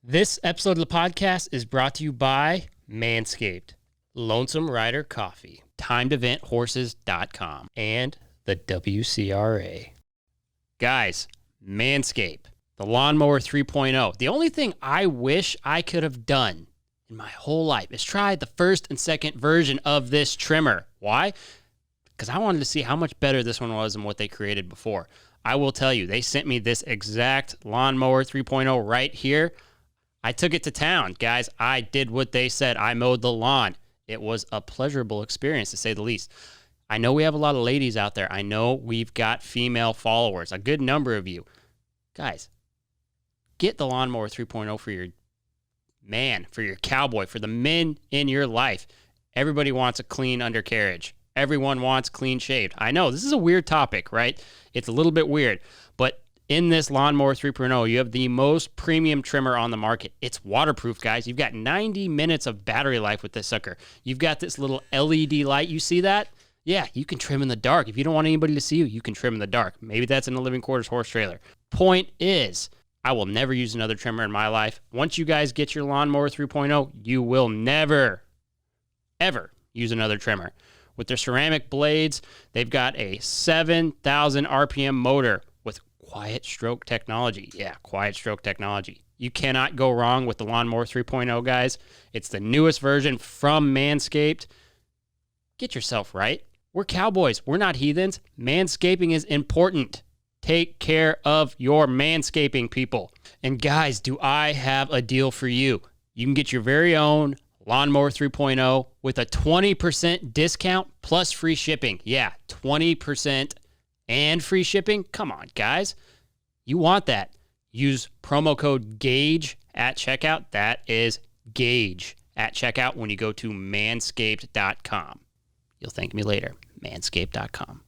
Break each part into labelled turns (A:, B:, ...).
A: This episode of the podcast is brought to you by Manscaped, Lonesome Rider Coffee, TimedEventHorses.com, and the WCRA. Guys, Manscaped, the Lawnmower 3.0. The only thing I wish I could have done in my whole life is try the first and second version of this trimmer. Why? Because I wanted to see how much better this one was than what they created before. I will tell you, they sent me this exact Lawnmower 3.0 right here. I took it to town, guys. I did what they said. I mowed the lawn. It was a pleasurable experience, to say the least. I know we have a lot of ladies out there. I know we've got female followers, a good number of you. Guys, get the Lawnmower 3.0 for your man, for your cowboy, for the men in your life. Everybody wants a clean undercarriage. Everyone wants clean shaved. I know, this is a weird topic, right? It's a little bit weird, but in this Lawnmower 3.0, you have the most premium trimmer on the market. It's waterproof, guys. You've got 90 minutes of battery life with this sucker. You've got this little LED light. You see that? Yeah, you can trim in the dark. If you don't want anybody to see you, you can trim in the dark. Maybe that's in a living quarters horse trailer. Point is, I will never use another trimmer in my life. Once you guys get your Lawnmower 3.0, you will never, ever use another trimmer. With their ceramic blades, they've got a 7,000 RPM motor with quiet stroke technology. Yeah, quiet stroke technology. You cannot go wrong with the Lawnmower 3.0, guys. It's the newest version from Manscaped. Get yourself right. We're cowboys. We're not heathens. Manscaping is important. Take care of your manscaping, people. And guys, do I have a deal for you? You can get your very own Lawnmower 3.0 with a 20% discount plus free shipping. Yeah, 20% and free shipping. Come on, guys. You want that. Use promo code GAUGE at checkout. That is GAUGE at checkout when you go to manscaped.com. You'll thank me later. Manscaped.com.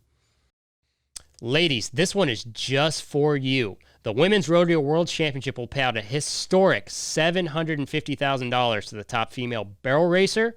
A: Ladies, this one is just for you. The Women's Rodeo World Championship will pay out a historic $750,000 to the top female barrel racer,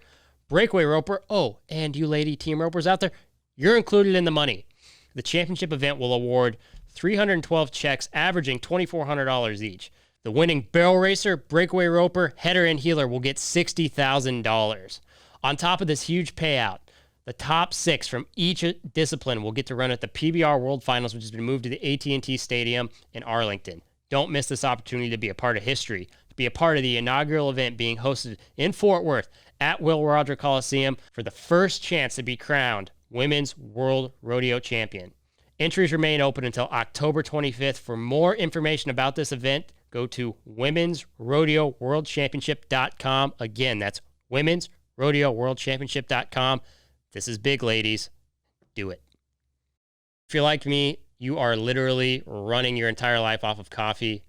A: breakaway roper. Oh, and you lady team ropers out there, you're included in the money. The championship event will award 312 checks averaging $2,400 each. The winning barrel racer, breakaway roper, header, and heeler will get $60,000. On top of this huge payout, the top 6 from each discipline will get to run at the PBR World Finals, which has been moved to the AT&T Stadium in Arlington. Don't miss this opportunity to be a part of history, to be a part of the inaugural event being hosted in Fort Worth at Will Rogers Coliseum for the first chance to be crowned Women's World Rodeo Champion. Entries remain open until October 25th. For more information about this event, go to womensrodeoworldchampionship.com. Again, that's womensrodeoworldchampionship.com. This is big, ladies. Do it. If you're like me, you are literally running your entire life off of coffee.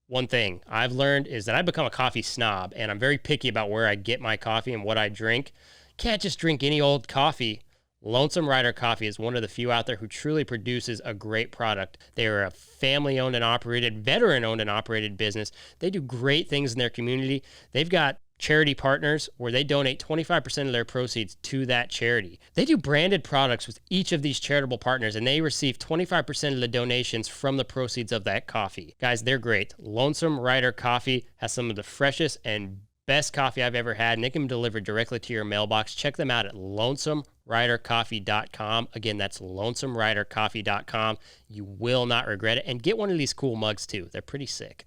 A: One thing I've learned is that I've become a coffee snob, and I'm very picky about where I get my coffee and what I drink. Can't just drink any old coffee. Lonesome Rider Coffee is one of the few out there who truly produces a great product. They are a family-owned and operated, veteran-owned and operated business. They do great things in their community. They've got charity partners where they donate 25% of their proceeds to that charity. They do branded products with each of these charitable partners, and they receive 25% of the donations from the proceeds of that coffee. Guys, they're great. Lonesome Rider Coffee has some of the freshest and best coffee I've ever had, and they can be delivered directly to your mailbox. Check them out at lonesomeridercoffee.com. Again, that's lonesomeridercoffee.com. You will not regret it. And get one of these cool mugs too. They're pretty sick.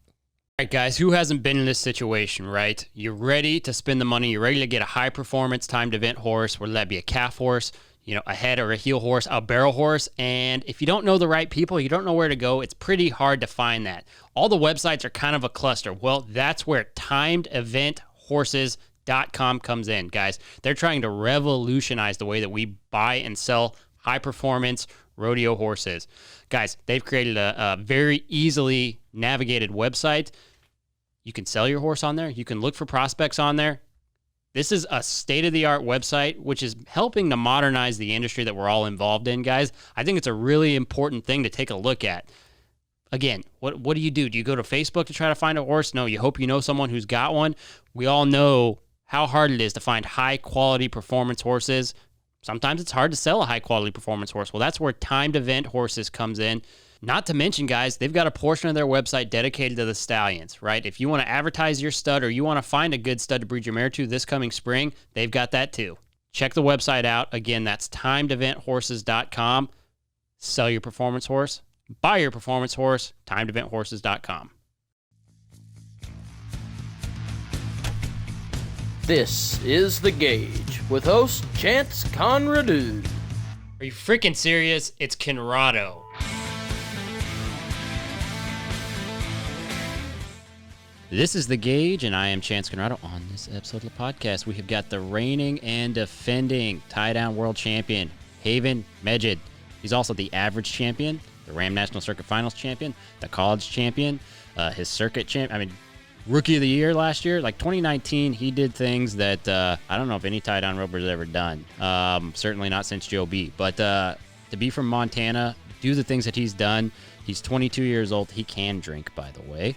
A: All right, guys, who hasn't been in this situation, right? You're ready to spend the money. You're ready to get a high-performance timed event horse, whether that be a calf horse, a head or a heel horse, a barrel horse. And if you don't know the right people, you don't know where to go, it's pretty hard to find that. All the websites are kind of a cluster. Well, that's where TimedEventHorses.com comes in, guys. They're trying to revolutionize the way that we buy and sell high-performance rodeo horses. Guys, they've created a very easily navigated website. You can sell your horse on there. You can look for prospects on there. This is a state-of-the-art website, which is helping to modernize the industry that we're all involved in, guys. I think it's a really important thing to take a look at. Again, what do? Do you go to Facebook to try to find a horse? No, you hope you know someone who's got one. We all know how hard it is to find high-quality performance horses. Sometimes it's hard to sell a high-quality performance horse. Well, that's where Timed Event Horses comes in. Not to mention, guys, they've got a portion of their website dedicated to the stallions, right? If you want to advertise your stud or you want to find a good stud to breed your mare to this coming spring, they've got that too. Check the website out. Again, that's timedeventhorses.com. Sell your performance horse. Buy your performance horse. timedeventhorses.com.
B: This is The Gauge with host Chance Conradu.
A: Are you freaking serious? It's Conrado. This is The Gauge, and I am Chance Conrado. On this episode of the podcast, we have got the reigning and defending tie-down world champion, Haven Meged. He's also the average champion, the Ram National Circuit Finals champion, the college champion, his circuit champion. Rookie of the year last year. Like 2019, he did things that I don't know if any tie-down roper's ever done. Certainly not since Joe B. But to be from Montana, do the things that he's done. He's 22 years old. He can drink, by the way.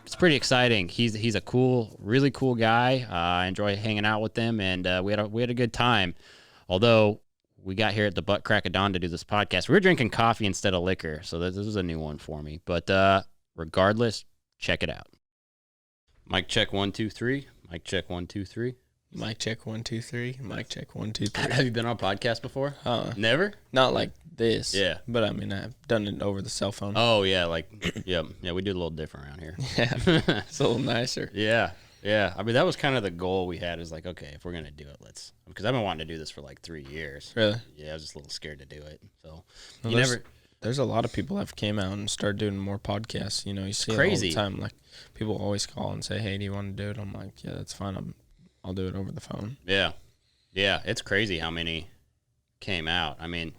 A: It's pretty exciting. He's a cool, really cool guy. I enjoy hanging out with him, and we had a good time. Although we got here at the butt crack of dawn to do this podcast, we were drinking coffee instead of liquor, so this is a new one for me. But regardless, check it out. Mic check 1 2 3. Mic check 1 2 3.
C: Mic check 1 2 3. Mic check 1 2 3.
A: Have you been on a podcast before? Never?
C: Not like this.
A: Yeah.
C: But I mean, I've done it over the cell phone.
A: Oh yeah, yeah, we do a little different around here.
C: Yeah, it's a little nicer.
A: Yeah. I mean, that was kind of the goal we had. Is like, okay, if we're gonna do it, let's. Because I've been wanting to do this for like 3 years.
C: Really?
A: Yeah, I was just a little scared to do it. So
C: well, There's a lot of people that have came out and started doing more podcasts. You know, you see
A: crazy.
C: it all the time. Like people always call and say, "Hey, do you want to do it?" I'm like, "Yeah, that's fine. I'll do it over the phone."
A: Yeah, it's crazy how many came out. I mean,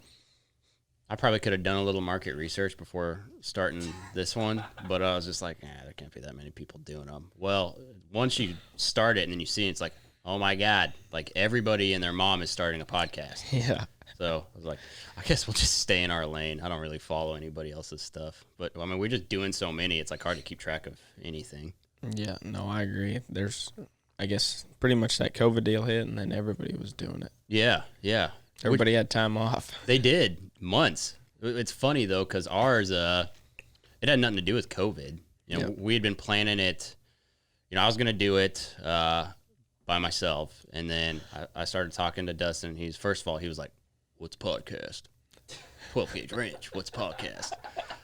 A: I probably could have done a little market research before starting this one, but I was just like, there can't be that many people doing them. Well, once you start it and then you see it, it's like, oh my God, like everybody and their mom is starting a podcast.
C: Yeah.
A: So I was like, I guess we'll just stay in our lane. I don't really follow anybody else's stuff. But, I mean, we're just doing so many, it's like hard to keep track of anything.
C: Yeah, no, I agree. There's, I guess, pretty much that COVID deal hit, and then everybody was doing it.
A: Yeah.
C: Everybody had time off.
A: They did. Months. It's funny, though, because ours, it had nothing to do with COVID. You know, we had been planning it. You know, I was going to do it by myself, and then I started talking to Dustin. First of all, he was like, "What's podcast? 12 Gauge Ranch. What's podcast?"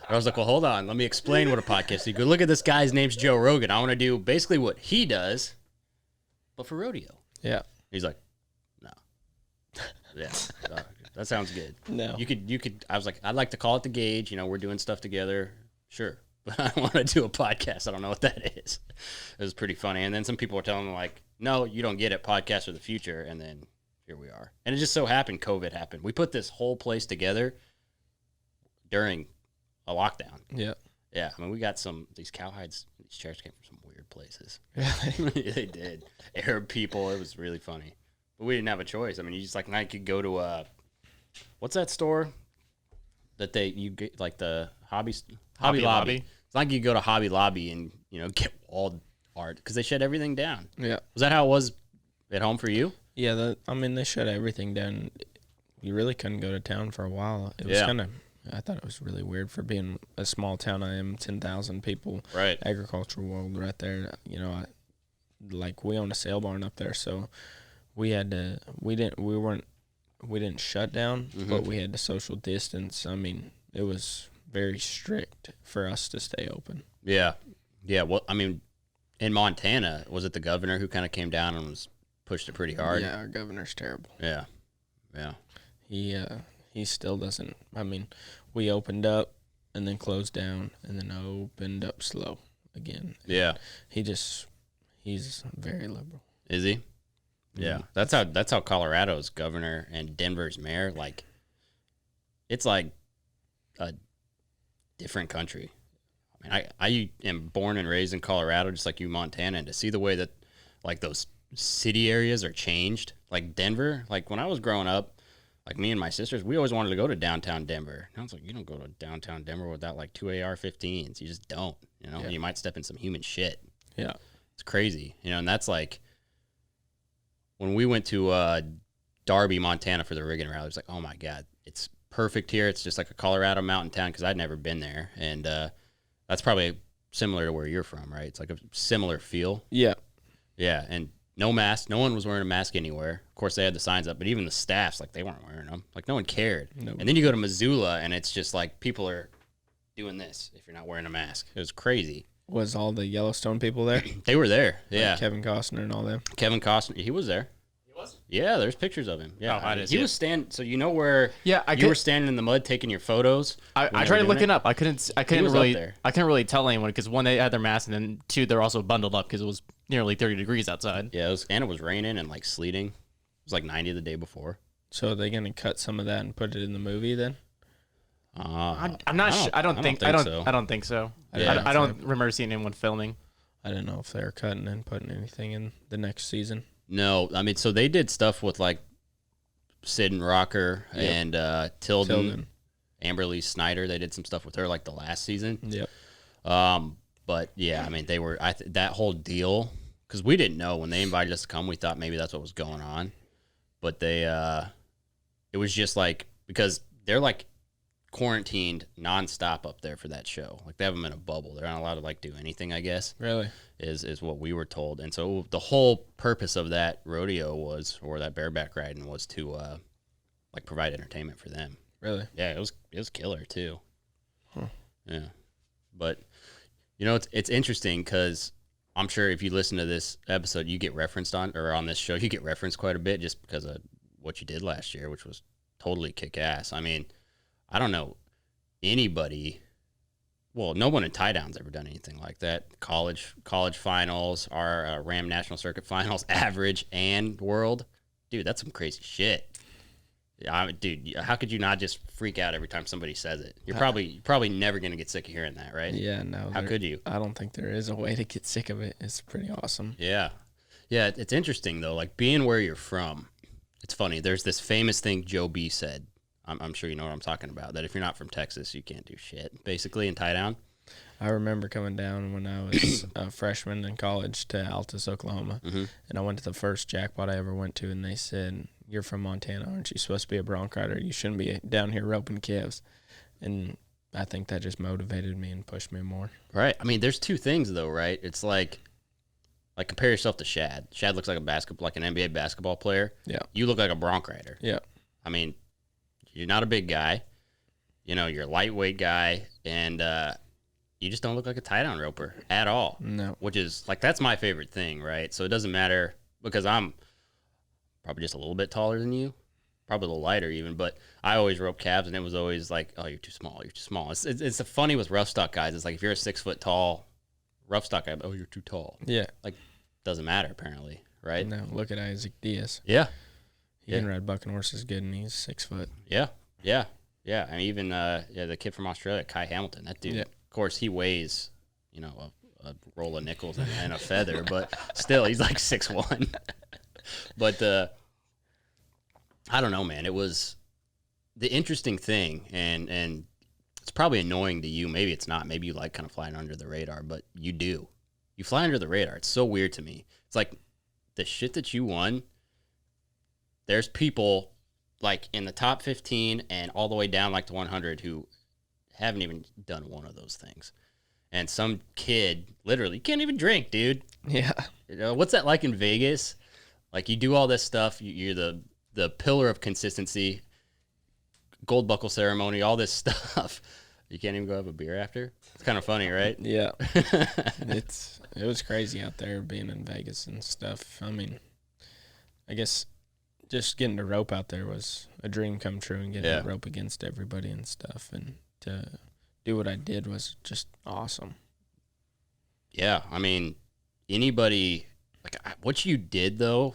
A: I was like, well, hold on. Let me explain what a podcast is. You go, look at this guy's name's Joe Rogan. I want to do basically what he does, but for rodeo.
C: Yeah.
A: He's like, no. Yeah. That sounds good.
C: No.
A: You could, I was like, I'd like to call it The Gauge. You know, we're doing stuff together. Sure. But I want to do a podcast. I don't know what that is. It was pretty funny. And then some people were telling me like, no, you don't get it. Podcasts are the future. And then here we are. And it just so happened COVID happened. We put this whole place together during a lockdown.
C: Yeah.
A: Yeah. I mean, we got these cowhides, these chairs came from some weird places.
C: Really?
A: They did. Arab people. It was really funny. But we didn't have a choice. I mean, you just like, I could go to what's that store that you get like the Hobby Lobby. It's like you go to Hobby Lobby and, you know, get walled art because they shut everything down.
C: Yeah.
A: Was that how it was at home for you?
C: Yeah, they shut everything down. You really couldn't go to town for a while. It was I thought it was really weird for being a small town. I am 10,000 people.
A: Right.
C: Agricultural world right there. You know, we own a sale barn up there, so we didn't shut down, but we had to social distance. I mean, it was very strict for us to stay open.
A: Yeah. Well, I mean, in Montana, was it the governor who kind of came down and pushed it pretty hard?
C: Yeah, our governor's terrible.
A: Yeah.
C: He still doesn't. I mean, we opened up and then closed down and then opened up slow again.
A: Yeah.
C: He's very liberal.
A: Is he? Yeah. That's how Colorado's governor and Denver's mayor, like, it's like a different country. I mean, I am born and raised in Colorado, just like you, Montana, and to see the way that, like, those city areas are changed, like Denver, like when I was growing up, like me and my sisters, we always wanted to go to downtown Denver. And I was like, you don't go to downtown Denver without like 2 AR-15s. You just don't, you know, you might step in some human shit.
C: Yeah.
A: It's crazy, you know, and that's like when we went to Darby, Montana for the rigging rally, it was like, oh my God, it's perfect here. It's just like a Colorado mountain town because I'd never been there. And that's probably similar to where you're from, right? It's like a similar feel.
C: Yeah.
A: Yeah, and no mask. No one was wearing a mask anywhere. Of course, they had the signs up, but even the staffs, like, they weren't wearing them. Like, no one cared.
C: No.
A: And then you go to Missoula, and it's just like people are doing this if you're not wearing a mask. It was crazy.
C: Was all the Yellowstone people there?
A: They were there, yeah.
C: Like Kevin Costner and all them.
A: Kevin Costner, he was there.
D: He was?
A: Yeah, there's pictures of him. Yeah,
D: Oh, I didn't see
A: he
D: it.
A: was standing. So you know where?
D: Yeah,
A: you were standing in the mud taking your photos.
D: I tried looking up. I couldn't
A: was up
D: really.
A: there.
D: I couldn't really tell anyone because one, they had their masks, and then two, they're also bundled up because it was nearly 30 degrees outside.
A: Yeah, it was raining and like sleeting. It was like 90 the day before.
C: So are they gonna cut some of that and put it in the movie then?
D: I'm not sure. I don't think so. I don't think so.
A: Yeah.
D: I don't remember seeing anyone filming.
C: I didn't know if they were cutting and putting anything in the next season.
A: No, I mean, so they did stuff with like Sid and Rocker and Tilden. Amberly Snyder. They did some stuff with her like the last season.
C: Yep.
A: But yeah, I mean, they were that whole deal because we didn't know when they invited us to come. We thought maybe that's what was going on, but it was just like because they're like quarantined nonstop up there for that show. Like they have them in a bubble. They're not allowed to like do anything, I guess.
C: Really?
A: Is what we were told. And so the whole purpose of that rodeo or that bareback riding was to like provide entertainment for them.
C: Really?
A: Yeah, it was killer too.
C: Huh.
A: Yeah. But you know, it's interesting because I'm sure if you listen to this episode, you get referenced on this show, you get referenced quite a bit just because of what you did last year, which was totally kick ass. I mean, I don't know anybody. Well, no one in tie down's ever done anything like that. College finals, our Ram National Circuit finals, average and world, dude. That's some crazy shit. Dude, how could you not just freak out every time somebody says it? You're probably never gonna get sick of hearing that, right?
C: Yeah, no.
A: How could you?
C: I don't think there is a way to get sick of it. It's pretty awesome.
A: Yeah. It's interesting though, like being where you're from. It's funny. There's this famous thing Joe B said. I'm sure you know what I'm talking about. That if you're not from Texas, you can't do shit, basically, in tie down.
C: I remember coming down when I was a freshman in college to Altus, Oklahoma, and I went to the first jackpot I ever went to, and they said, "You're from Montana, aren't you supposed to be a bronc rider? You shouldn't be down here roping calves." And I think that just motivated me and pushed me more.
A: Right. I mean, there's two things though, right? It's like compare yourself to Shad. Shad looks like an NBA basketball player.
C: Yeah.
A: You look like a bronc rider.
C: Yeah.
A: I mean, you're not a big guy. You know, you're a lightweight guy, and you just don't look like a tie-down roper at all.
C: No.
A: Which is, like, that's my favorite thing, right? So it doesn't matter, because I'm probably just a little bit taller than you, probably a little lighter even, but I always rope calves, and it was always like, oh, you're too small. It's funny with rough stock guys. It's like if you're a 6 foot tall rough stock guy, oh, you're too tall.
C: Yeah.
A: Like, doesn't matter, apparently, right?
C: No, look at Isaac Diaz.
A: Yeah.
C: He can ride bucking horses good, and he's 6 foot.
A: Yeah. And even the kid from Australia, Kai Hamilton, that dude.
C: Yeah.
A: Of course, he weighs, you know, a roll of nickels and a feather, but still, he's like 6'1". But I don't know, man. It was the interesting thing, and it's probably annoying to you. Maybe it's not. Maybe you like kind of flying under the radar, but you do. You fly under the radar. It's so weird to me. It's like the shit that you won. There's people like in the top 15 and all the way down like to 100 who haven't even done one of those things. And some kid literally can't even drink, dude.
C: Yeah.
A: You know, what's that like in Vegas? Like you do all this stuff. You're the pillar of consistency, gold buckle ceremony, all this stuff. You can't even go have a beer after. It's kind of funny, right?
C: Yeah. It was crazy out there being in Vegas and stuff. I mean, I guess just getting to rope out there was a dream come true, and getting to rope against everybody and stuff, and to do what I did was just awesome.
A: Yeah, I mean, anybody like what you did though,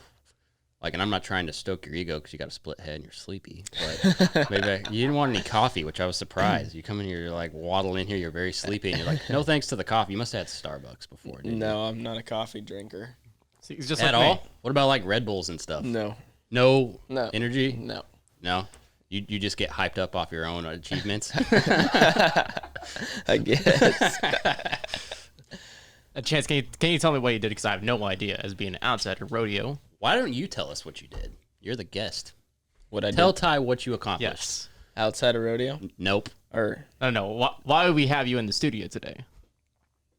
A: like, and I'm not trying to stoke your ego because you got a split head and you're sleepy, but maybe you didn't want any coffee, which I was surprised. You come in here, you're like waddle in here, you're very sleepy, and you're like, no thanks to the coffee. You must have had Starbucks before, didn't you?
C: No, I'm not a coffee drinker.
D: See, it's just
A: at
D: like
A: all.
D: me.
A: What about like Red Bulls and stuff?
C: No.
A: No energy.
C: No.
A: You just get hyped up off your own achievements.
C: I guess.
D: A chance, can you tell me what you did? Because I have no idea as being an outsider rodeo.
A: Why don't you tell us what you did? You're the guest.
C: What I
A: Tell
C: did?
A: Ty what you accomplished.
D: Yes.
C: Outside of rodeo?
A: Nope.
C: Or
D: I don't know. Why would we have you in the studio today?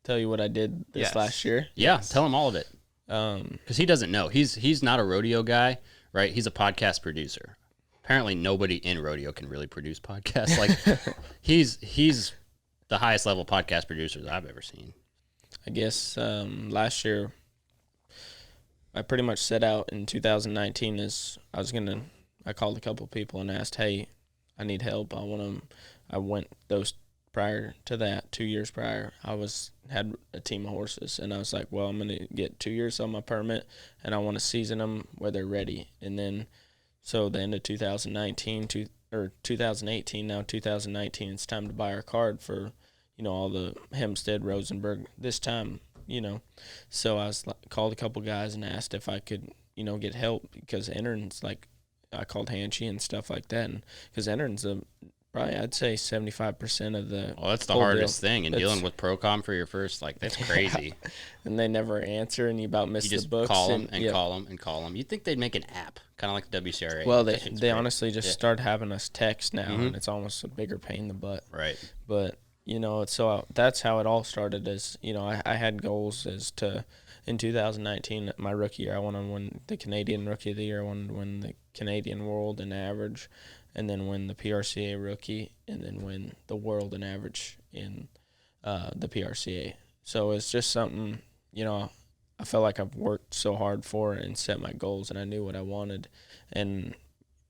C: tell you what I did this last year?
A: Yeah, tell him all of it.
C: Um,
A: Because he doesn't know. He's not a rodeo guy, right? He's a podcast producer. Apparently, nobody in rodeo can really produce podcasts. Like, he's the highest level podcast producer that I've ever seen.
C: I guess last year I pretty much set out in 2019 as I called a couple people and asked, hey, I need help. I went those prior to that, 2 years prior, had a team of horses, and I was like, well, I'm going to get 2 years on my permit, and I want to season them where they're ready. And then, so the end of 2019, or 2018, now 2019, it's time to buy our card for, all the Hempstead, Rosenberg this time, So I called a couple guys and asked if I could, get help, because Enterns, like, I called Hanchy and stuff like that, and because Enterns probably, I'd say 75% of the.
A: Well, that's the hardest thing, and dealing with Procom for your first, like, that's crazy.
C: And they never answer, and you about miss the books.
A: Call them and call them and call them. You'd think they'd make an app, kind of like the WCRA.
C: Well, they honestly just start having us text now, and it's almost a bigger pain in the butt.
A: Right.
C: But, so that's how it all started is, I had goals as to, in 2019, my rookie year, I want to win the Canadian Rookie of the Year, I wanted to win the Canadian World in average, and then win the PRCA Rookie, and then win the World in average in the PRCA. So it's just something, I felt like I've worked so hard for and set my goals, and I knew what I wanted. And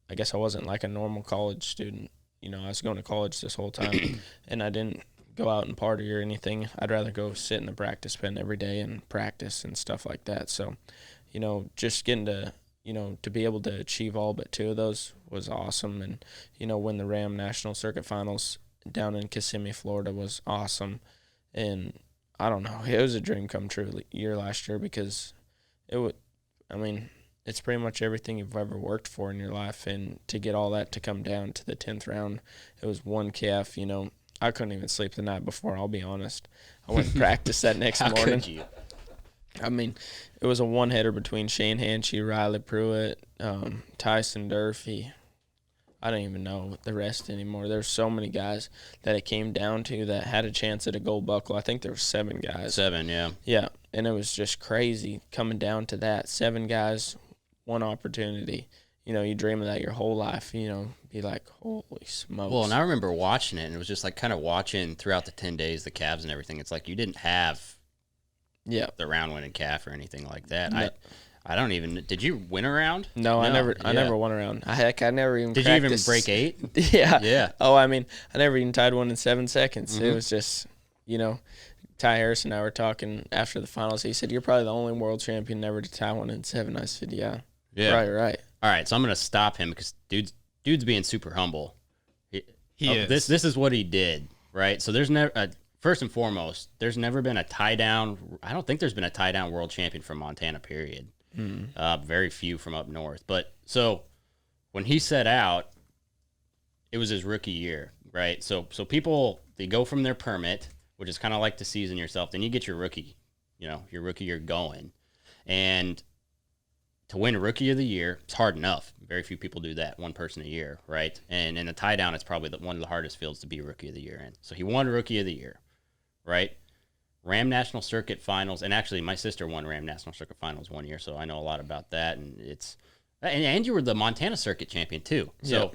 C: I guess I wasn't like a normal college student. I was going to college this whole time, and I didn't go out and party or anything. I'd rather go sit in the practice pen every day and practice and stuff like that. So, just getting to, to be able to achieve all but two of those was awesome. And, win the Ram National Circuit Finals down in Kissimmee, Florida was awesome. And I don't know, it was a dream come true year last year, because it's pretty much everything you've ever worked for in your life. And to get all that to come down to the 10th round, it was one calf, I couldn't even sleep the night before, I'll be honest. I went to practice that next morning.
A: Could you?
C: It was a one-hitter between Shane Hanchy, Riley Pruitt, Tyson Durfee. I don't even know the rest anymore. There's so many guys that it came down to that had a chance at a gold buckle. I think there were 7 guys.
A: 7, yeah.
C: Yeah, and it was just crazy coming down to that. 7 guys, 1 opportunity. You dream of that your whole life, be like, holy smokes.
A: Well, and I remember watching it, and it was just like kind of watching throughout the 10 days, the calves and everything. It's like you didn't have the round winning calf or anything like that. No. I don't even. Did you win a round?
C: No, I never won a round. I never even.
A: Did
C: practiced.
A: you even break 8?
C: Yeah.
A: Yeah.
C: Oh, I never even tied one in 7 seconds. It was just, Ty Harris and I were talking after the finals. He said, "You're probably the only world champion never to tie one in 7." I said, "Yeah. Right.
A: All right, so I'm gonna stop him because dude's being super humble.
D: He is.
A: This is what he did, right? So there's never first and foremost, there's never been a tie down. I don't think there's been a tie down world champion from Montana. Period. Very few from up north. But so when he set out, it was his rookie year, right? So people, they go from their permit, which is kind of like to season yourself. Then you get your rookie, your rookie year going, and to win Rookie of the Year, it's hard enough. Very few people do that, one person a year, right? And in a tie down, it's probably one of the hardest fields to be Rookie of the Year in. So he won Rookie of the Year, right? Ram National Circuit Finals, and actually my sister won Ram National Circuit Finals one year, so I know a lot about that. And you were the Montana Circuit champion too. So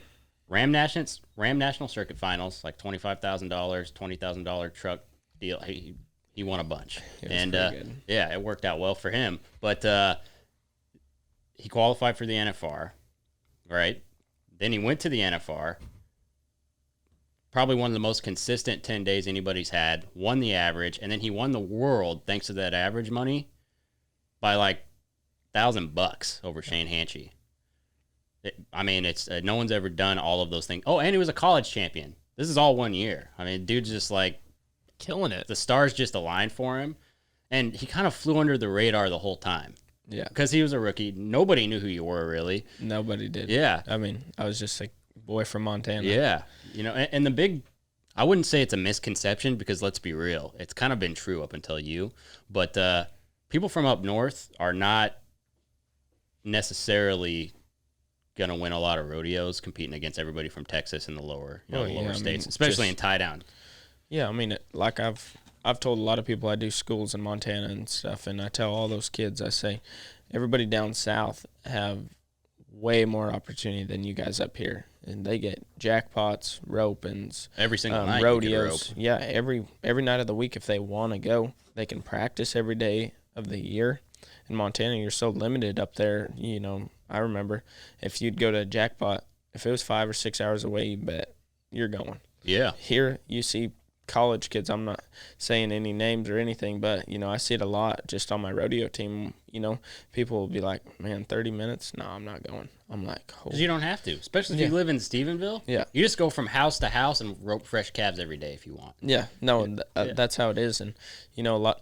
A: Ram National Circuit Finals, like $25,000, $20,000 truck deal. He won a bunch, and it worked out well for him. But he qualified for the NFR, right? Then he went to the NFR. Probably one of the most consistent 10 days anybody's had. Won the average, and then he won the world thanks to that average money by like $1,000 over Shane Hanchy. It's no one's ever done all of those things. Oh, and he was a college champion. This is all 1 year. Dude's just like
D: killing it.
A: The stars just aligned for him, and he kind of flew under the radar the whole time.
C: Yeah,
A: because he was a rookie. Nobody knew who you were, really.
C: Nobody did.
A: Yeah.
C: I was just a boy from Montana.
A: Yeah. And the big, I wouldn't say it's a misconception, because let's be real, it's kind of been true up until you, but people from up north are not necessarily going to win a lot of rodeos competing against everybody from Texas and the lower,
C: Well,
A: lower
C: yeah, I
A: states,
C: mean,
A: especially
C: just-
A: in tie down.
C: Yeah, I mean, like I've told a lot of people I do schools in Montana and stuff, and I tell all those kids, I say, everybody down south have way more opportunity than you guys up here, and they get jackpots, ropings,
A: Every single night, you can rope.
C: rodeos. Yeah, every night of the week if they want to go, they can practice every day of the year. In Montana, you're so limited up there. You know, I remember if you'd go to a jackpot, if it was 5 or 6 hours away, you bet you're going.
A: Yeah.
C: Here you see college kids. I'm not saying any names or anything, but you know, I see it a lot just on my rodeo team. You know, people will be like, "Man, 30 minutes? No, I'm not going." I'm like,
A: Because you don't have to, especially if you live in Stephenville.
C: Yeah.
A: You just go from house to house and rope fresh calves every day if you want.
C: Yeah, no, that's how it is. And you know,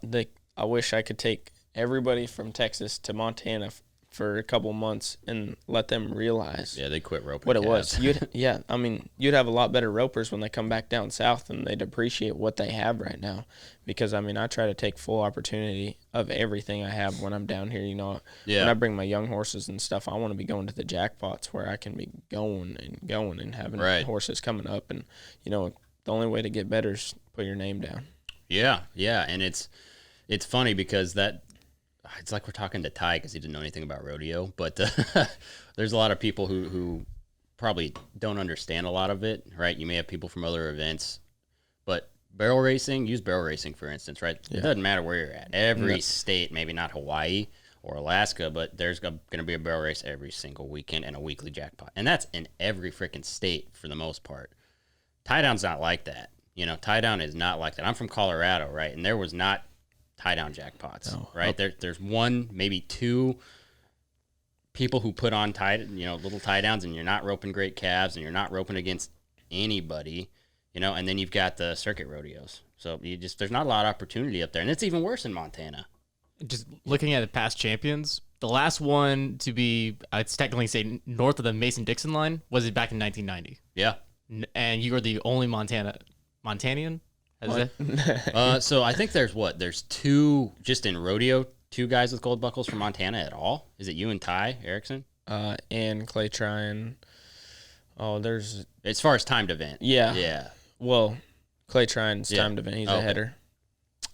C: I wish I could take everybody from Texas to Montana for a couple months and let them realize
A: Yeah, they quit roping
C: what it
A: calves.
C: was. I mean, you'd have a lot better ropers when they come back down south, and they'd appreciate what they have right now. Because I mean, I try to take full opportunity of everything I have when I'm down here. You know, when I bring my young horses and stuff, I want to be going to the jackpots where I can be going and having horses coming up. And you know, the only way to get better is put your name down.
A: Yeah, and it's funny because it's like we're talking to Ty because he didn't know anything about rodeo, but there's a lot of people who probably don't understand a lot of it, right? You may have people from other events, but use barrel racing, for instance, right? It doesn't matter where you're at. Every state, maybe not Hawaii or Alaska, but there's going to be a barrel race every single weekend and a weekly jackpot. And that's in every freaking state for the most part. Tie down's not like that. You know, tie down is not like that. I'm from Colorado, right? And there was not tie down jackpots, right? There's one, maybe two people who put on little tie downs, and you're not roping great calves, and you're not roping against anybody, you know. And then you've got the circuit rodeos, so there's not a lot of opportunity up there, and it's even worse in Montana.
D: Just looking at the past champions, the last one to be, it's technically say north of the Mason-Dixon line was back in 1990.
A: Yeah,
D: and you are the only Montanian.
A: So I think there's two just in rodeo, two guys with gold buckles from Montana at all. Is it you and Ty Erickson?
C: And Clay Tryon. Oh, there's
A: as far as timed event.
C: Yeah. Well, Clay Tryon's timed event. He's a
A: Okay.
C: header.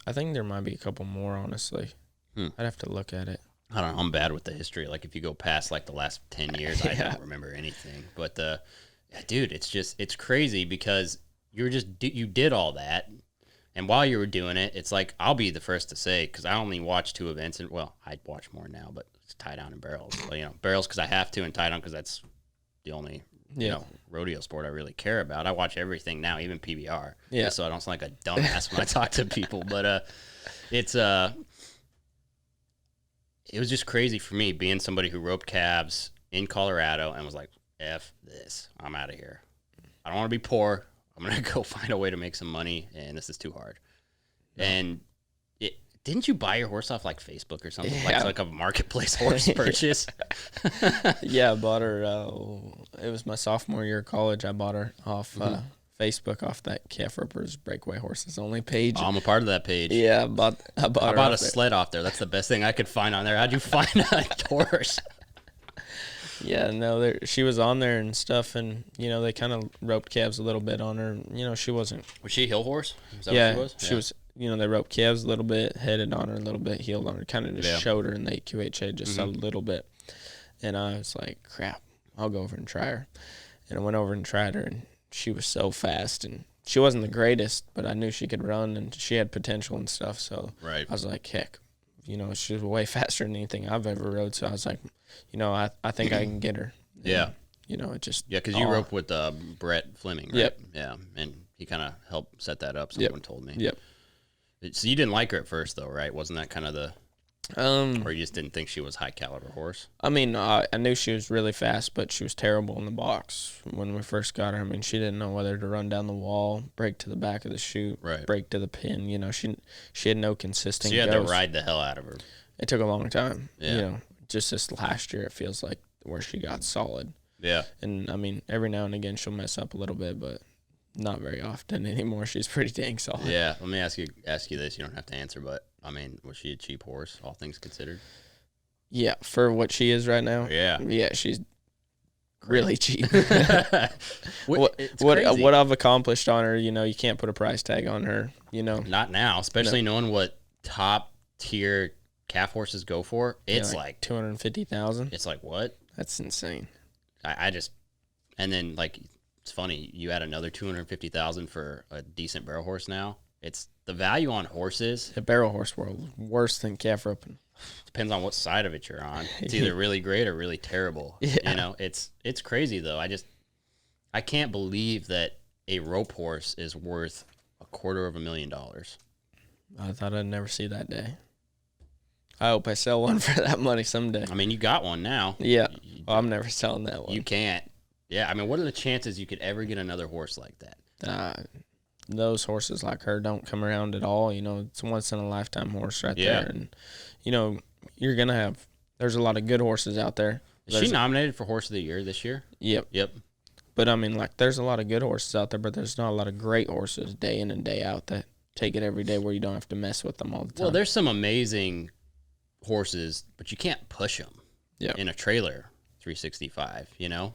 C: I think there might be a couple more, honestly. I'd have to look at it.
A: I don't know. I'm bad with the history. Like if you go past like the last 10 years, I don't remember anything. But dude, it's crazy because you did all that. And while you were doing it, it's like, I'll be the first to say, because I only watch two events, and well, I'd watch more now, but it's tie down and barrels. Well, you know, barrels because I have to, and tie down because that's the only rodeo sport I really care about. I watch everything now, even PBR.
C: Yeah.
A: So I don't sound like a dumbass when I talk to people. But it was just crazy for me being somebody who roped calves in Colorado and was like, F this, I'm out of here. I don't want to be poor. I'm going to go find a way to make some money, and this is too hard. No. And didn't you buy your horse off like Facebook or something?
C: Yeah.
A: Like a marketplace horse purchase?
C: Yeah, I bought her. It was my sophomore year of college. I bought her off Facebook, off that Calf Rippers Breakaway Horses Only page.
A: Oh, I'm a part of that page.
C: Yeah, I bought
A: a sled off there. That's the best thing I could find on there. How'd you find a horse?
C: Yeah, no, she was on there and stuff, and you know they kind of roped calves a little bit on her. You know, she wasn't.
A: Was she a hill horse? Is that
C: Yeah,
A: what
C: she was. You know, they roped calves a little bit, headed on her a little bit, heeled on her, kind of just showed her in the AQHA just a little bit. And I was like, crap, I'll go over and try her. And I went over and tried her, and she was so fast, and she wasn't the greatest, but I knew she could run, and she had potential and stuff. So I was like, heck, you know, she was way faster than anything I've ever rode. So I was like, you know, I think I can get her. And,
A: yeah.
C: You know, it just.
A: Yeah, because you roped with Brett Fleming, right?
C: Yep.
A: Yeah, and he kind of helped set that up, someone told me.
C: Yep.
A: So you didn't like her at first, though, right? Wasn't that kind of the... or you just didn't think she was a high-caliber horse?
C: I mean, I knew she was really fast, but she was terrible in the box when we first got her. I mean, she didn't know whether to run down the wall, break to the back of the chute, break to the pin. You know, she had no consistent
A: So you had
C: goes.
A: to ride the hell out of her.
C: It took a long time.
A: Yeah.
C: You know, just this last year, it feels like where she got solid.
A: Yeah.
C: And, I mean, every now and again she'll mess up a little bit, but not very often anymore. She's pretty dang solid.
A: Yeah. Let me ask you this. You don't have to answer, but, I mean, was she a cheap horse, all things considered?
C: Yeah, for what she is right now.
A: Yeah.
C: Yeah, she's really cheap.
A: What
C: what I've accomplished on her, you can't put a price tag on her,
A: Not now, especially knowing what top tier calf horses go for. It's like
C: 250,000.
A: It's like what?
C: That's insane.
A: I just, and then like it's funny, you add another 250,000 for a decent barrel horse now. It's the value on horses.
C: The barrel horse world worse than calf roping.
A: Depends on what side of it you're on. It's either really great or really terrible.
C: Yeah.
A: It's crazy though. I can't believe that a rope horse is worth $250,000.
C: I thought I'd never see that day. I hope I sell one for that money someday.
A: I mean, you got one now.
C: Yeah. Well, I'm never selling that one.
A: You can't. Yeah, I mean, what are the chances you could ever get another horse like that?
C: Those horses like her don't come around at all. It's a once in a lifetime horse right there. And, you're going to have, there's a lot of good horses out there.
A: Is she nominated for Horse of the Year this year?
C: Yep. But I mean, like, there's a lot of good horses out there, but there's not a lot of great horses day in and day out that take it every day where you don't have to mess with them all the time.
A: Well, there's some amazing horses, but you can't push them in a trailer 365,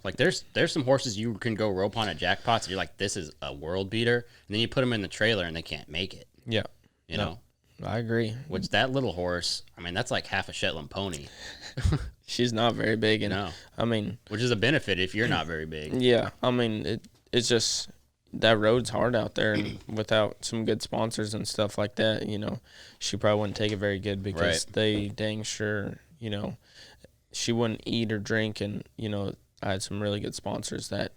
A: Like, there's some horses you can go rope on at jackpots, and you're like, this is a world beater, and then you put them in the trailer, and they can't make it.
C: Yeah.
A: You know?
C: I agree.
A: Which that little horse, I mean, that's like half a Shetland pony.
C: She's not very big. And
A: no.
C: I mean,
A: which is a benefit if you're not very big.
C: Yeah. I mean, it's just that road's hard out there. And without some good sponsors and stuff like that, she probably wouldn't take it very good because they dang sure, she wouldn't eat or drink. And, I had some really good sponsors that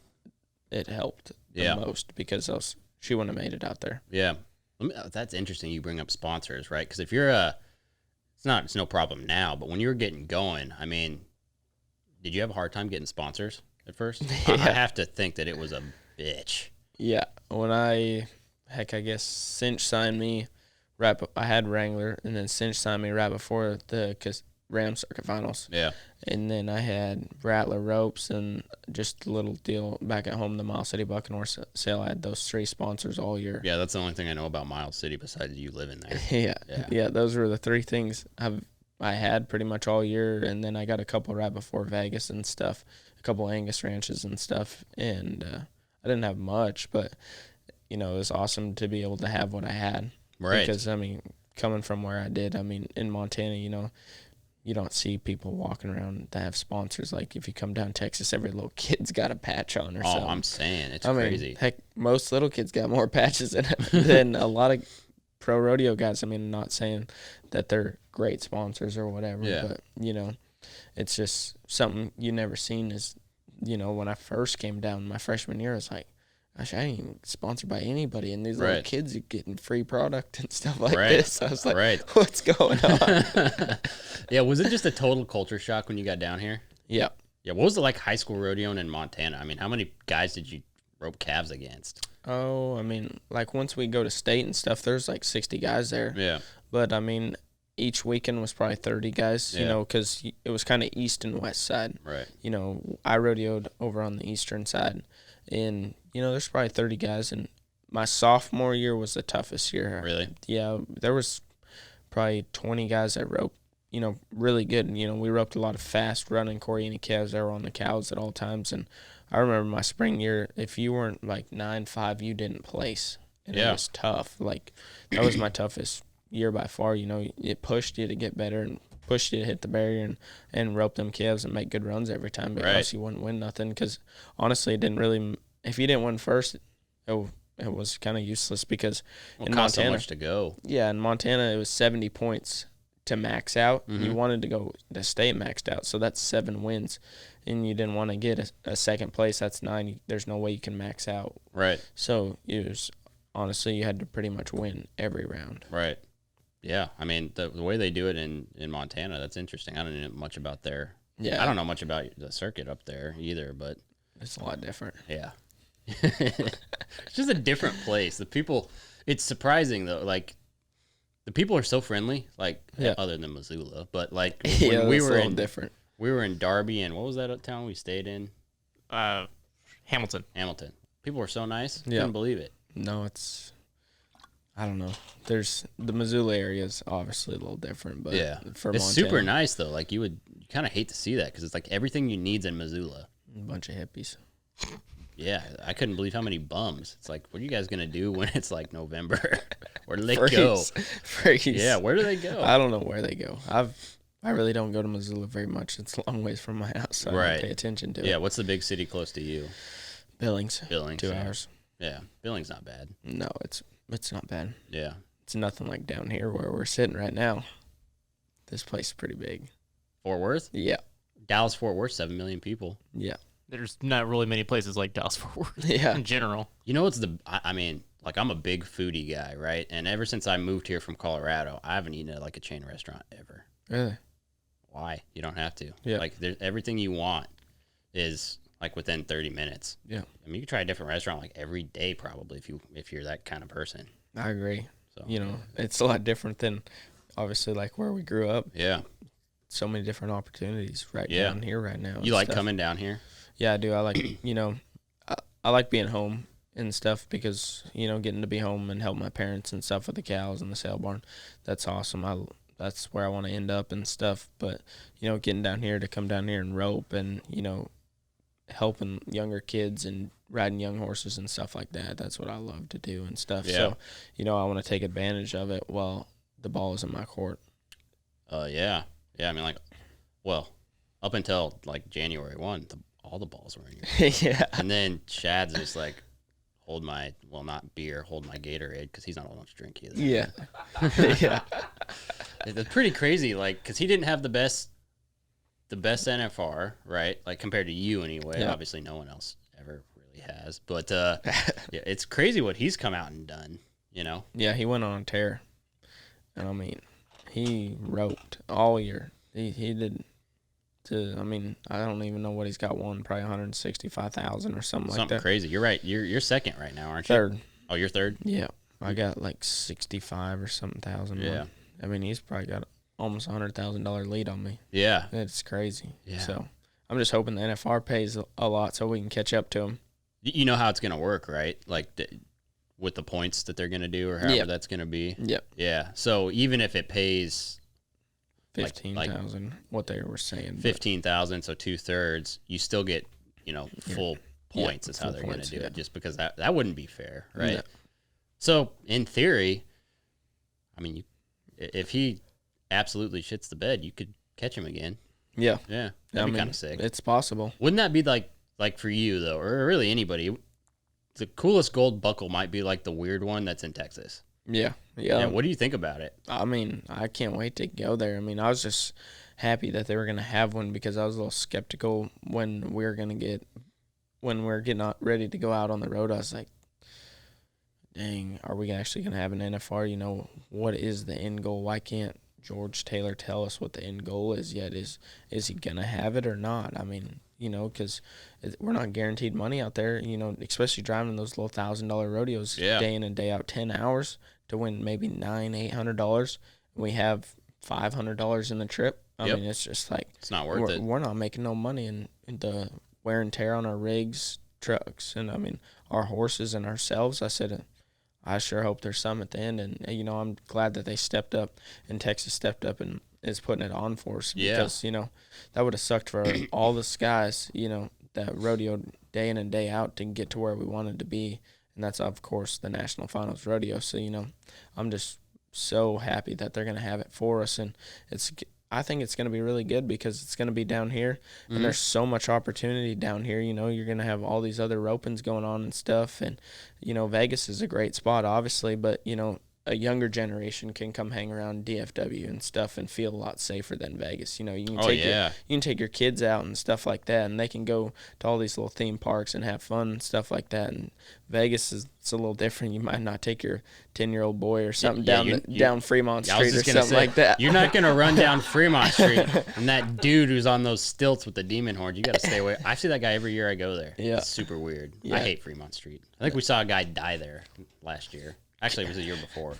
C: it helped the most because else she wouldn't have made it out there.
A: Yeah. That's interesting you bring up sponsors, right? Because if you're it's no problem now, but when you were getting going, I mean, did you have a hard time getting sponsors at first? I have to think that it was a bitch.
C: Yeah. When I guess Cinch signed me I had Wrangler, and then Cinch signed me right before the Ram Circuit Finals.
A: Yeah.
C: And then I had Rattler Ropes and just a little deal back at home, the Miles City Buccaneer sale. I had those 3 sponsors all year.
A: Yeah, that's the only thing I know about Miles City besides you living there.
C: Yeah, those were the 3 things I had pretty much all year. And then I got a couple right before Vegas and stuff, a couple Angus ranches and stuff. And I didn't have much, but, it was awesome to be able to have what I had.
A: Right.
C: Because, I mean, coming from where I did, I mean, in Montana, you don't see people walking around that have sponsors. Like, if you come down Texas, every little kid's got a patch on or something.
A: Oh, I'm saying. It's crazy.
C: Heck, most little kids got more patches than a lot of pro rodeo guys. I mean, not saying that they're great sponsors or whatever, but, it's just something you never seen is, when I first came down my freshman year, I was like, gosh, I ain't even sponsored by anybody, and these little kids are getting free product and stuff like this. I was like, what's going on?
A: Yeah, was it just a total culture shock when you got down here?
C: Yeah.
A: Yeah, what was it like high school rodeoing in Montana? I mean, how many guys did you rope calves against?
C: Oh, I mean, like once we go to state and stuff, there's like 60 guys there.
A: Yeah.
C: But, I mean, each weekend was probably 30 guys, because it was kind of east and west side.
A: Right.
C: I rodeoed over on the eastern side. And, there's probably 30 guys, and my sophomore year was the toughest year.
A: Really?
C: Yeah, there was probably 20 guys that roped, really good. And, we roped a lot of fast running Corriini calves that were on the cows at all times. And I remember my spring year, if you weren't like 9.5, you didn't place. And it was tough. Like, that was my toughest year by far. It pushed you to get better and pushed you to hit the barrier and rope them calves and make good runs every time, but else you wouldn't win nothing. Because honestly, it didn't really. If you didn't win first, it was kind of useless because in Montana,
A: so much to go.
C: Yeah, in Montana it was 70 points to max out. Mm-hmm. You wanted to go to stay maxed out, so that's 7 wins, and you didn't want to get a second place. That's 9. There's no way you can max out.
A: Right.
C: So it was honestly you had to pretty much win every round.
A: Right. Yeah, I mean, the way they do it in Montana, that's interesting. I don't know much about their I don't know much about the circuit up there either, but
C: it's a lot different.
A: Yeah. It's just a different place. The people, it's surprising though, like the people are so friendly, like other than Missoula, but like when we were
C: different.
A: We were in Darby, and what was that town we stayed in?
D: Hamilton.
A: People were so nice. Couldn't believe it.
C: No, I don't know. There's the Missoula area is obviously a little different, but for
A: it's
C: Montana,
A: super nice though. Like you kind of hate to see that because it's like everything you need's in Missoula.
C: A bunch of hippies.
E: Yeah, I couldn't believe how many bums. It's like, what are you guys gonna do when it's like November? Where do they go?
C: Freeze.
E: Yeah, where do they go?
C: I don't know where they go. I really don't go to Missoula very much. It's a long ways from my house, so I don't pay attention to it.
E: Yeah, what's the big city close to you?
C: Billings.
E: 2
C: hours.
E: Yeah, Billings not bad.
C: No, it's not bad.
E: Yeah.
C: It's nothing like down here where we're sitting right now. This place is pretty big.
E: Fort Worth?
C: Yeah.
E: Dallas, Fort Worth, 7 million people.
C: Yeah.
D: There's not really many places like Dallas Fort Worth
C: Yeah.
D: in general.
E: You know what's I mean, like I'm a big foodie guy, right? And ever since I moved here from Colorado, I haven't eaten at like a chain restaurant ever.
C: Really?
E: Why? You don't have to.
C: Yeah.
E: Like everything you want is like within 30 minutes.
C: Yeah.
E: I mean, you could try a different restaurant like every day probably if you're that kind of person.
C: I agree.
E: So,
C: you know, it's a lot different than obviously like where we grew up.
E: yeah.
C: So many different opportunities
E: Yeah.
C: down here right now.
E: You like coming down here?
C: Yeah, I do. I like, you know, I like being home and stuff because, you know, getting to be home and help my parents and stuff with the cows and the sale barn. That's awesome. That's where I want to end up and stuff. But, you know, getting down here to come down here and rope and, you know, helping younger kids and riding young horses and stuff like that. That's what I love to do and stuff.
E: Yeah.
C: So, you know, I want to take advantage of it while the ball is in my court.
E: Yeah. Yeah, I mean, like, well, up until like January 1, all the balls were in your
C: Yeah.
E: And then Shad's just like, hold my Gatorade because he's not old enough to drink either.
C: Yeah. Yeah.
E: It's pretty crazy, like, because he didn't have the best NFR, right? Like, compared to you anyway.
C: Yeah.
E: Obviously, no one else ever really has. But, yeah, it's crazy what he's come out and done, you know?
C: Yeah, he went on a tear. And, I mean, he roped all year. He did I mean, I don't even know what he's got won, probably 165,000 or something like that.
E: Something crazy. You're right. You're second right now, aren't you?
C: Third.
E: Oh, you're third?
C: Yeah. I got like 65 or something thousand.
E: Yeah.
C: won. I mean, he's probably got almost $100,000 lead on me.
E: Yeah.
C: It's crazy.
E: Yeah.
C: So I'm just hoping the NFR pays a lot so we can catch up to him.
E: You know how it's going to work, right? Like, with the points that they're going to do or however that's going to be?
C: Yep.
E: Yeah. So even if it pays
C: 15,000, what they were saying.
E: 15,000, so 2/3, you still get, you know, full points is how
C: full
E: they're going
C: points,
E: to do
C: yeah.
E: it, just because that wouldn't be fair, right?
C: No.
E: So in theory, I mean, if he absolutely shits the bed, you could catch him again.
C: Yeah.
E: Yeah, that'd be kind of sick.
C: It's possible.
E: Wouldn't that be like for you though, or really anybody? The coolest gold buckle might be like the weird one that's in Texas.
C: Yeah. Yeah.
E: What do you think about it?
C: I mean, I can't wait to go there. I mean, I was just happy that they were going to have one because I was a little skeptical when we were getting ready to go out on the road. I was like, dang, are we actually going to have an NFR? You know, what is the end goal? Why can't George Taylor tell us what the end goal is yet? Is he going to have it or not? I mean, you know, because we're not guaranteed money out there, you know, especially driving those little $1,000 rodeos day in and day out, 10 hours to win maybe $800. We have $500 in the trip. I mean, it's just like
E: it's not worth it.
C: We're not making no money in the wear and tear on our rigs, trucks, and I mean our horses and ourselves. I said, I sure hope there's some at the end, and you know, I'm glad that they stepped up and Texas stepped up and is putting it on for us because you know that would have sucked for all the guys, you know, that rodeo day in and day out to get to where we wanted to be. And that's, of course, the National Finals Rodeo. So, you know, I'm just so happy that they're going to have it for us. And I think it's going to be really good because it's going to be down here. And there's so much opportunity down here. You know, you're going to have all these other ropings going on and stuff. And, you know, Vegas is a great spot, obviously. But, you know, a younger generation can come hang around DFW and stuff and feel a lot safer than Vegas. You know, you can take your kids out and stuff like that, and they can go to all these little theme parks and have fun and stuff like that. And Vegas it's a little different. You might not take your 10-year-old boy or something down Fremont Street or something like that.
E: You're not gonna run down Fremont Street and that dude who's on those stilts with the demon horns. You got to stay away. I see that guy every year I go there.
C: Yeah,
E: it's super weird.
C: Yeah.
E: I hate Fremont Street. I think we saw a guy die there last year. Actually, it was the year before.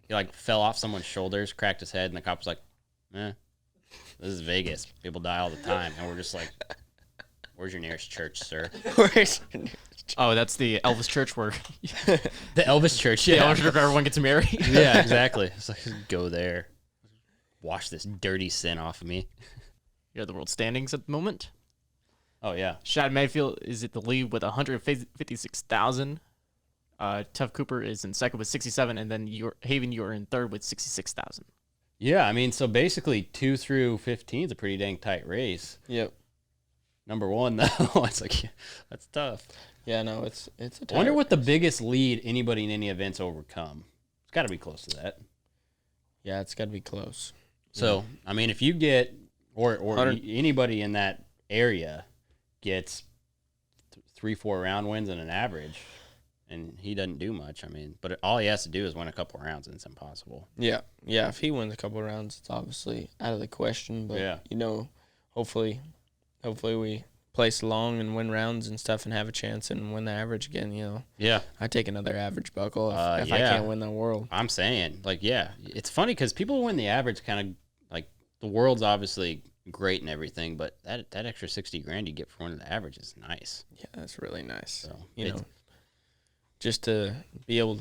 E: He like fell off someone's shoulders, cracked his head, and the cop was like, this is Vegas. People die all the time. And we're just like, where's your nearest church, sir?
D: Oh, that's the Elvis church where
E: The Elvis church,
D: the Elvis church where everyone gets married.
E: Yeah, exactly. It's like, go there. Wash this dirty sin off of me.
D: You have the world standings at the moment.
E: Oh yeah.
D: Shad Mayfield is at the lead with 156,000. Tuff Cooper is in second with 67, and then Haven, you're in third with 66,000.
E: Yeah, I mean, so basically 2 through 15 is a pretty dang tight race.
C: Yep.
E: Number 1 though, it's like that's tough.
C: Yeah, no, it's a tight
E: I wonder what the
C: race.
E: biggest lead anybody in any event's overcome. It's got to be close to that.
C: Yeah, it's got to be close.
E: So, I mean, if you get or
C: 100
E: anybody in that area gets 3-4 round wins and an average, and he doesn't do much. I mean, but all he has to do is win a couple rounds, and it's impossible.
C: Yeah, yeah. If he wins a couple of rounds, it's obviously out of the question. But
E: Yeah.
C: you know, hopefully we place long and win rounds and stuff, and have a chance and win the average again. You know,
E: Yeah,
C: I take another average buckle if I
E: yeah.
C: can't win the world.
E: I'm saying, like, yeah, it's funny because people who win the average kind of like the world's obviously great and everything, but that extra 60 grand you get for winning the average is nice.
C: Yeah, that's really nice.
E: So
C: You know, just to be able.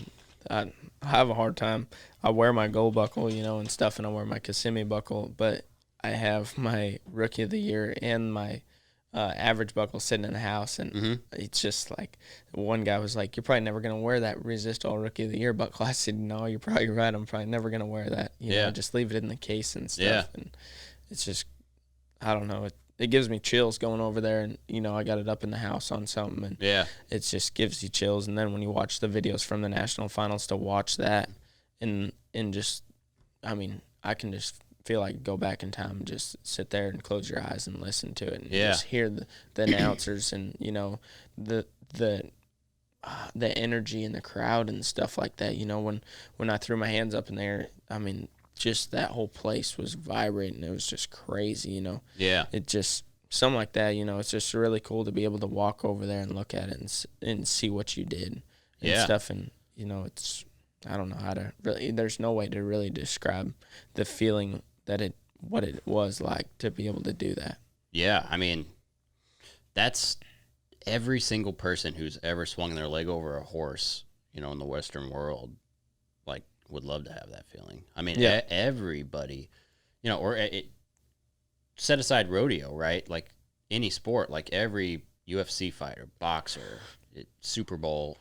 C: I have a hard time. I wear my gold buckle, you know, and stuff, and I wear my Kissimmee buckle, but I have my Rookie of the Year and my average buckle sitting in the house, and it's just like one guy was like, "You're probably never gonna wear that Resistol Rookie of the Year buckle." I said, "No, you're probably right. I'm probably never gonna wear that. You know, just leave it in the case and stuff."
E: Yeah.
C: And it's just, I don't know. It gives me chills going over there, and you know, I got it up in the house on something, and
E: yeah,
C: it just gives you chills. And then when you watch the videos from the national finals, to watch that, and just, I mean, I can just feel like go back in time and just sit there and close your eyes and listen to it and just hear the announcers and, you know, the energy in the crowd and stuff like that. You know, when I threw my hands up in there, I mean, just that whole place was vibrating. It was just crazy, you know.
E: yeah.
C: It just, something like that, you know, it's just really cool to be able to walk over there and look at it and see what you did and stuff. And, you know, it's, I don't know how to really, there's no way to really describe the feeling what it was like to be able to do that.
E: Yeah, I mean, that's every single person who's ever swung their leg over a horse, you know, in the Western world, like, would love to have that feeling. I mean, everybody, you know, or set aside rodeo, right? Like any sport, like every UFC fighter, boxer, Super Bowl.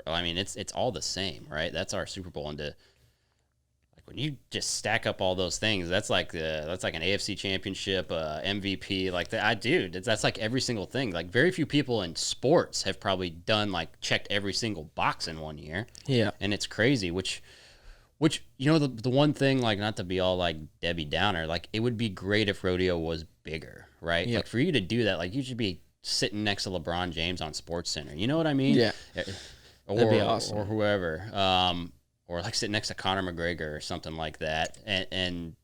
E: I mean, it's all the same, right? That's our Super Bowl, and when you just stack up all those things, that's like an AFC championship, MVP, like that. That's like every single thing. Like very few people in sports have probably done like checked every single box in one year.
C: Yeah.
E: And it's crazy, which you know, the one thing, like, not to be all like Debbie Downer, like it would be great if rodeo was bigger, right?
C: Yeah.
E: Like for you to do that, like you should be sitting next to LeBron James on Sports Center. You know what I mean?
C: Yeah.
E: That'd
C: be awesome.
E: Or whoever. Or like sitting next to Conor McGregor or something like that. And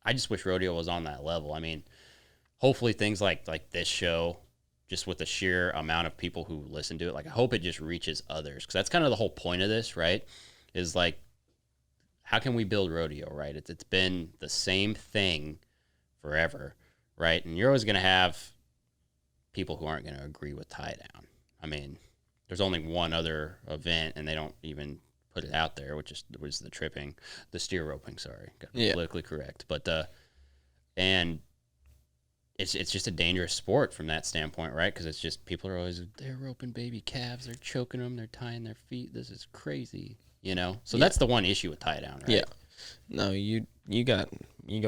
E: I just wish rodeo was on that level. I mean, hopefully things like this show, just with the sheer amount of people who listen to it, like I hope it just reaches others, because that's kind of the whole point of this, right? Is like, how can we build rodeo, right? It's been the same thing forever, right? And you're always going to have people who aren't going to agree with tie down. I mean, there's only one other event, and they don't even put it out there, which was the steer roping. Sorry, got politically correct, but and it's just a dangerous sport from that standpoint, right? Because it's just people are always, they're roping baby calves, they're choking them, they're tying their feet. This is crazy, you know. So that's the one issue with tie down, right?
C: Yeah. No, you go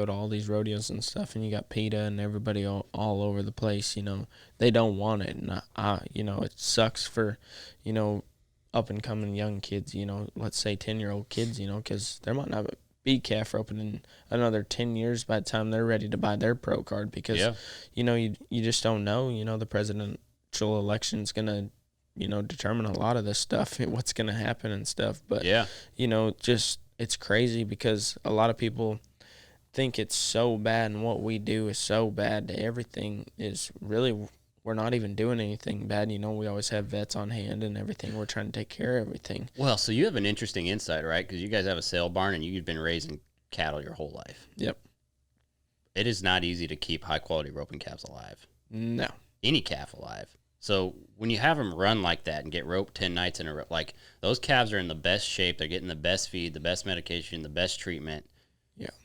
C: to all these rodeos and stuff, and you got PETA and everybody all over the place. You know, they don't want it, and you know, it sucks for, you know, up and coming young kids, you know, let's say 10-year-old kids, you know, because there might not be calf roping in another 10 years by the time they're ready to buy their pro card, because, you know, you just don't know, you know, the presidential election's going to, you know, determine a lot of this stuff, what's going to happen and stuff. But, you know, just, it's crazy because a lot of people think it's so bad, and what we do is so bad. Everything is really, we're not even doing anything bad. You know, we always have vets on hand and everything. We're trying to take care of everything.
E: Well, so you have an interesting insight, right? Because you guys have a sale barn, and you've been raising cattle your whole life.
C: Yep.
E: It is not easy to keep high-quality roping calves alive.
C: No.
E: Any calf alive. So when you have them run like that and get roped 10 nights in a row, like, those calves are in the best shape. They're getting the best feed, the best medication, the best treatment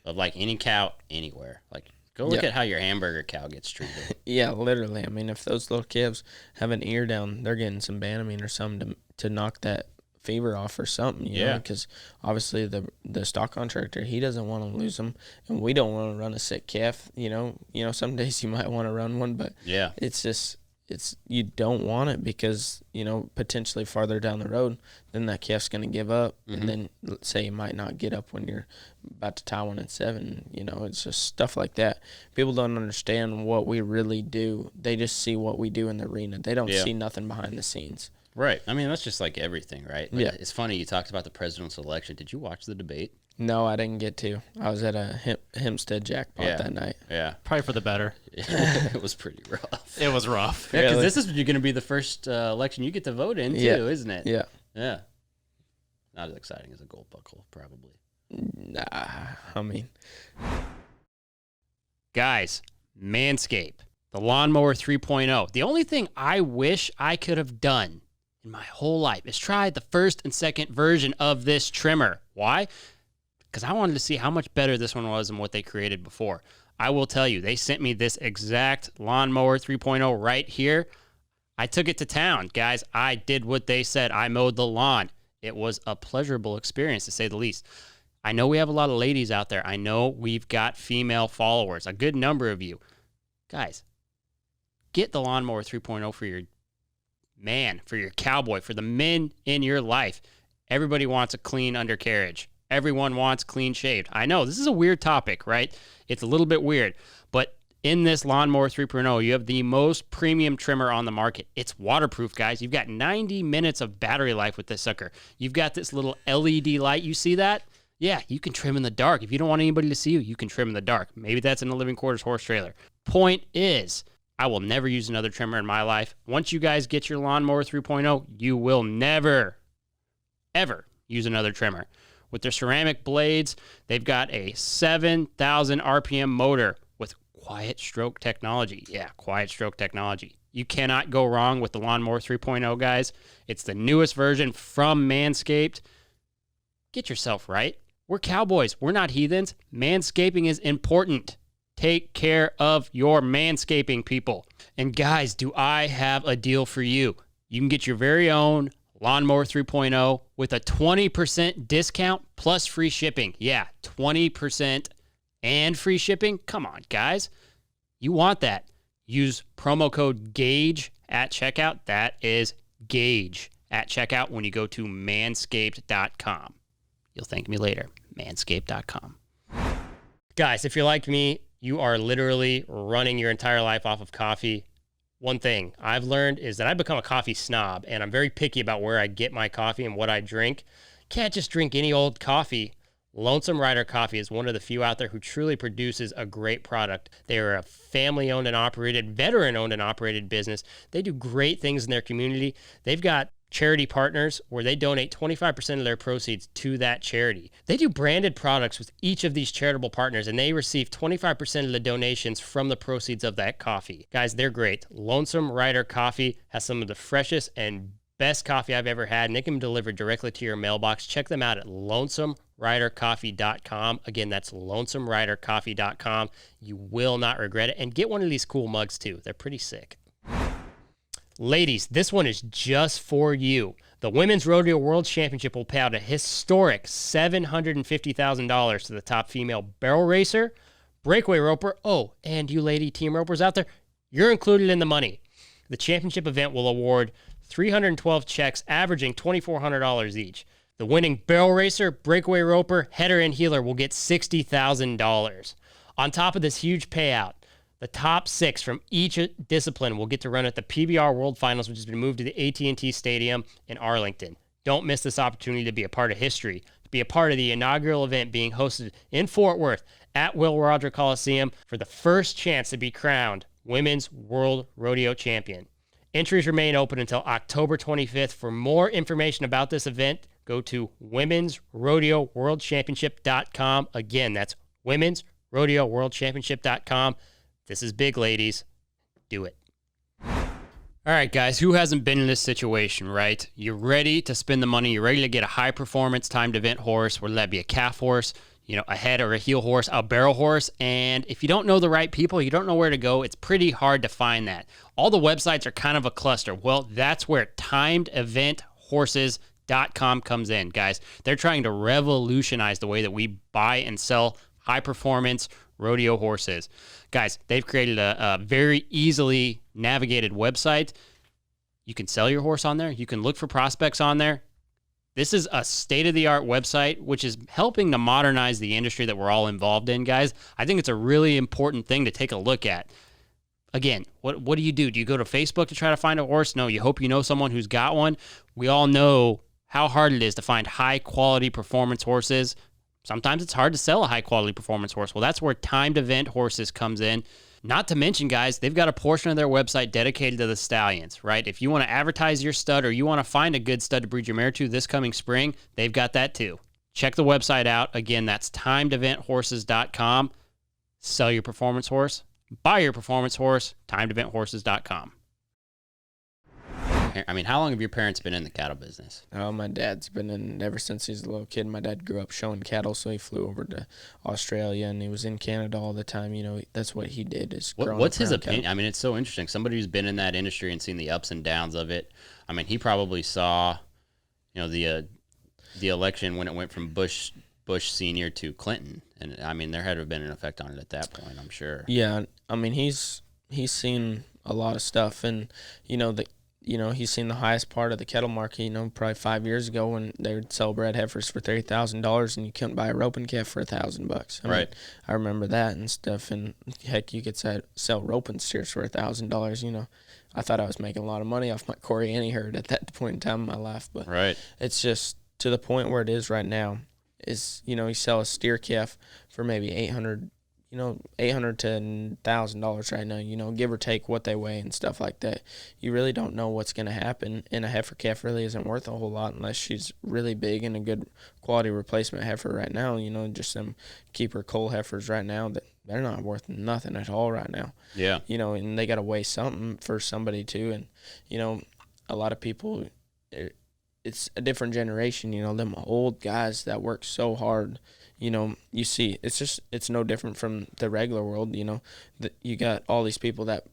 E: of, like, any cow anywhere. Like, Go look at how your hamburger cow gets treated.
C: Yeah, literally. I mean, if those little calves have an ear down, they're getting some Banamine or something to knock that fever off or something, you know, because obviously the stock contractor, he doesn't want to lose them, and we don't want to run a sick calf, you know, some days you might want to run one, but it's just, you don't want it because, you know, potentially farther down the road, then that calf's going to give up, and then let's say you might not get up when you're about to tie one at 7, you know, it's just stuff like that. People don't understand what we really do. They just see what we do in the arena. They don't see nothing behind the scenes.
E: Right. I mean, that's just like everything, right? Like,
C: Yeah.
E: It's funny, you talked about the presidential election. Did you watch the debate?
C: No, I didn't get to. I was at a Hempstead jackpot that night.
E: Yeah.
D: Probably for the better.
E: It was pretty rough.
D: It was rough.
E: Yeah, because
C: Really?
E: this is going to be the first election you get to vote in, too,
C: Yeah.
E: isn't it?
C: Yeah.
E: Yeah. Not as exciting as a gold buckle, probably.
C: Nah, I mean,
A: Guys, Manscaped, the Lawnmower 3.0. The only thing I wish I could have done in my whole life is try the first and second version of this trimmer. Why? Because I wanted to see how much better this one was than what they created before. I will tell you, they sent me this exact Lawnmower 3.0 right here. I took it to town, guys. I did what they said. I mowed the lawn. It was a pleasurable experience, to say the least. I know we have a lot of ladies out there. I know we've got female followers, a good number of you. Guys, get the Lawnmower 3.0 for your man, for your cowboy, for the men in your life. Everybody wants a clean undercarriage. Everyone wants clean shaved. I know this is a weird topic, right? It's a little bit weird, but in this Lawnmower 3.0, you have the most premium trimmer on the market. It's waterproof, guys. You've got 90 minutes of battery life with this sucker. You've got this little LED light. You see that? Yeah, you can trim in the dark. If you don't want anybody to see you, you can trim in the dark. Maybe that's in a living quarters horse trailer. Point is, I will never use another trimmer in my life. Once you guys get your Lawnmower 3.0, you will never, ever use another trimmer. With their ceramic blades, they've got a 7,000 RPM motor with quiet stroke technology. Yeah, quiet stroke technology. You cannot go wrong with the Lawnmower 3.0, guys. It's the newest version from Manscaped. Get yourself right. We're cowboys. We're not heathens. Manscaping is important. Take care of your manscaping, people. And guys, do I have a deal for you? You can get your very own Lawnmower 3.0 with a 20% discount plus free shipping. Yeah, 20% and free shipping. Come on, guys. You want that. Use promo code GAUGE at checkout. That is GAUGE at checkout when you go to manscaped.com. You'll thank me later. Manscaped.com. Guys, if you're like me, you are literally running your entire life off of coffee. One thing I've learned is that I've become a coffee snob, and I'm very picky about where I get my coffee and what I drink. Can't just drink any old coffee. Lonesome Rider Coffee is one of the few out there who truly produces a great product. They are a family-owned and operated, veteran-owned and operated business. They do great things in their community. They've got charity partners where they donate 25% of their proceeds to that charity. They do branded products with each of these charitable partners, and they receive 25% of the donations from the proceeds of that coffee. Guys, they're great. Lonesome Rider Coffee has some of the freshest and best coffee I've ever had, and they can be delivered directly to your mailbox. Check them out at lonesomeridercoffee.com. Again, that's lonesomeridercoffee.com. You will not regret it. And get one of these cool mugs, too. They're pretty sick. Ladies, this one is just for you. The Women's Rodeo World Championship will pay out a historic $750,000 to the top female barrel racer, breakaway roper. Oh, and you lady team ropers out there, you're included in the money. The championship event will award 312 checks averaging $2,400 each. The winning barrel racer, breakaway roper, header, and heeler will get $60,000. On top of this huge payout, the top 6 from each discipline will get to run at the PBR World Finals, which has been moved to the AT&T Stadium in Arlington. Don't miss this opportunity to be a part of history, to be a part of the inaugural event being hosted in Fort Worth at Will Rogers Coliseum for the first chance to be crowned Women's World Rodeo Champion. Entries remain open until October 25th. For more information about this event, go to womensrodeoworldchampionship.com. Again, that's womensrodeoworldchampionship.com. This is big, ladies. Do it. All right, guys, who hasn't been in this situation, right? You're ready to spend the money. You're ready to get a high-performance timed event horse, whether that be a calf horse. a head or a heel horse, a barrel horse. And if you don't know the right people, you don't know where to go, it's pretty hard to find that. All the websites are kind of a cluster. Well, that's where timedeventhorses.com comes in, guys. They're trying to revolutionize the way that we buy and sell high-performance rodeo horses. Guys, they've created a very easily navigated website. You can sell your horse on there. You can look for prospects on there. This is a state-of-the-art website, which is helping to modernize the industry that we're all involved in, guys. I think it's a really important thing to take a look at. Again, what do you do? Do you go to Facebook to try to find a horse? No, you hope you know someone who's got one. We all know how hard it is to find high-quality performance horses. Sometimes it's hard to sell a high-quality performance horse. Well, that's where Timed Event Horses comes in. Not to mention, guys, they've got a portion of their website dedicated to the stallions, right? If you want to advertise your stud or you want to find a good stud to breed your mare to this coming spring, they've got that too. Check the website out. Again, that's timedeventhorses.com. Sell your performance horse. Buy your performance horse. timedeventhorses.com.
E: I mean, how long have your parents been in the cattle business?
C: Oh, my dad's been in ever since he's a little kid. My dad grew up showing cattle, so he flew over to Australia, and he was in Canada all the time. That's what he did.
E: What's his opinion? Cattle. I mean, it's so interesting. Somebody who's been in that industry and seen the ups and downs of it. I mean, he probably saw, the election when it went from Bush Senior to Clinton, and I mean, there had to have been an effect on it at that point, I'm sure.
C: Yeah, I mean, he's seen a lot of stuff, and he's seen the highest part of the cattle market, probably 5 years ago when they would sell bred heifers for $30,000 and you couldn't buy a roping calf for $1,000.
E: Right.
C: I remember that and stuff. And heck, you could sell roping steers for $1,000. I thought I was making a lot of money off my Corey Annie herd at that point in time in my life. But
E: right.
C: It's just to the point where it is right now is, you sell a steer calf for maybe $800 to $1,000 right now, give or take what they weigh and stuff like that. You really don't know what's going to happen, and a heifer calf really isn't worth a whole lot unless she's really big and a good quality replacement heifer right now. Just some keeper coal heifers right now that they're not worth nothing at all right now.
E: Yeah.
C: And they got to weigh something for somebody too. And, a lot of people, it's a different generation, them old guys that work so hard. You see, it's no different from the regular world, that you got all these people that,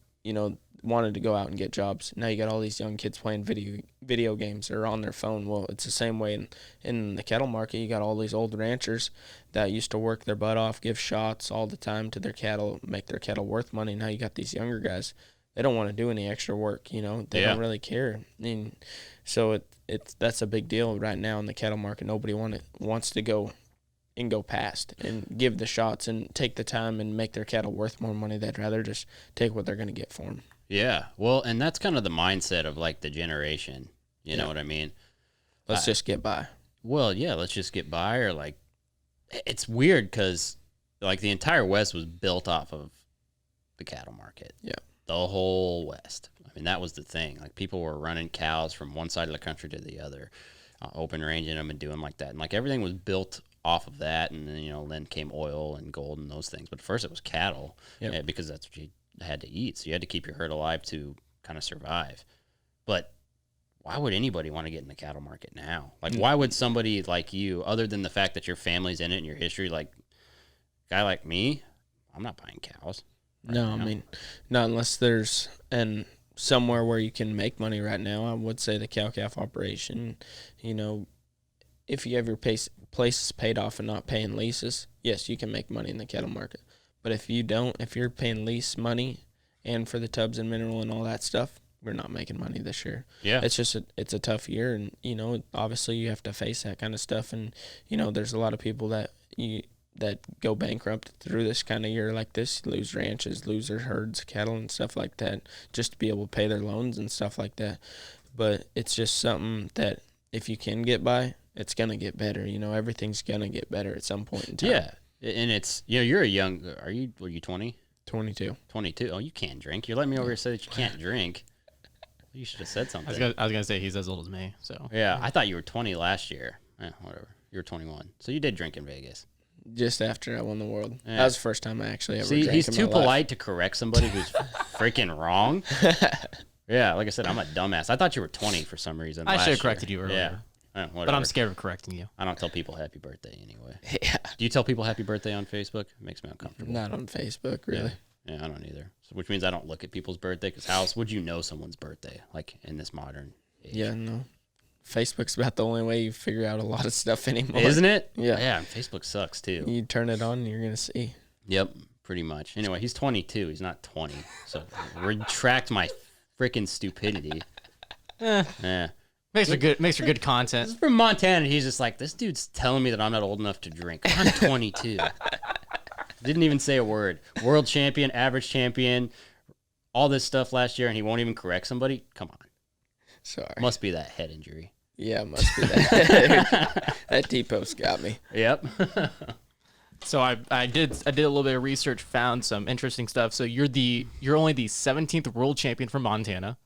C: wanted to go out and get jobs. Now you got all these young kids playing video games or on their phone. Well, it's the same way in the cattle market. You got all these old ranchers that used to work their butt off, give shots all the time to their cattle, make their cattle worth money. Now you got these younger guys. They don't want to do any extra work, They don't really care. So that's a big deal right now in the cattle market. Nobody wants to go past and give the shots and take the time and make their cattle worth more money. They'd rather just take what they're going to get for them.
E: Yeah. Well, and that's kind of the mindset of like the generation. You know what I mean?
C: Let's just get by.
E: Well, yeah, let's just get by. Or like, it's weird because like the entire West was built off of the cattle market.
C: Yeah.
E: The whole West. I mean, that was the thing. Like people were running cows from one side of the country to the other, open ranging them and doing like that. And like everything was built off of that, and then then came oil and gold and those things. But first it was cattle, because that's what you had to eat. So you had to keep your herd alive to kind of survive. But why would anybody want to get in the cattle market now? Like, why would somebody like you, other than the fact that your family's in it and your history, like a guy like me, I'm not buying cows.
C: Right now. I mean, not unless there's somewhere where you can make money right now. I would say the cow-calf operation, if you have your places paid off and not paying leases, yes, you can make money in the cattle market. But if you don't, if you're paying lease money and for the tubs and mineral and all that stuff, we're not making money this year.
E: Yeah.
C: It's just it's a tough year, and, obviously you have to face that kind of stuff. And, there's a lot of people that go bankrupt through this kind of year like this, lose ranches, lose their herds, cattle and stuff like that, just to be able to pay their loans and stuff like that. But it's just something that if you can get by, it's going to get better. Everything's going to get better at some point in time.
E: Yeah. And it's, you're a young, were you 20?
C: 22.
E: 22. Oh, you can't drink. You're letting me over here say that you can't drink. You should have said something.
D: I was gonna say he's as old as me. So
E: yeah, I thought you were 20 last year. Whatever. You were 21. So you did drink in Vegas.
C: Just after I won the world.
E: Yeah.
C: That was the first time I actually ever
E: See,
C: drank
E: he's
C: in
E: too
C: my life.
E: polite to correct somebody who's freaking wrong. Yeah, like I said, I'm a dumbass. I thought you were 20 for some reason.
D: I
E: last
D: should have
E: year.
D: corrected you earlier.
E: Yeah. Whatever.
D: But I'm scared of correcting you.
E: I don't tell people happy birthday anyway.
C: Yeah.
E: Do you tell people happy birthday on Facebook? It makes me uncomfortable.
C: Not on Facebook, really.
E: Yeah, I don't either. So, which means I don't look at people's birthday, because how else would you know someone's birthday, like in this modern age?
C: Yeah, no. Facebook's about the only way you figure out a lot of stuff anymore.
E: Isn't it?
C: Yeah.
E: Yeah, and Facebook sucks too.
C: You turn it on and you're going to see.
E: Yep, pretty much. Anyway, he's 22. He's not 20. So retract my freaking stupidity. Yeah.
D: Makes for good content.
E: This is from Montana. He's just like, this dude's telling me that I'm not old enough to drink. I'm 22. Didn't even say a word. World champion, average champion, all this stuff last year, and he won't even correct somebody? Come on.
C: Sorry.
E: Must be that head injury.
C: Yeah, it must be that. That T-post got me.
E: Yep.
D: So I did a little bit of research, found some interesting stuff. So you're only the 17th world champion from Montana,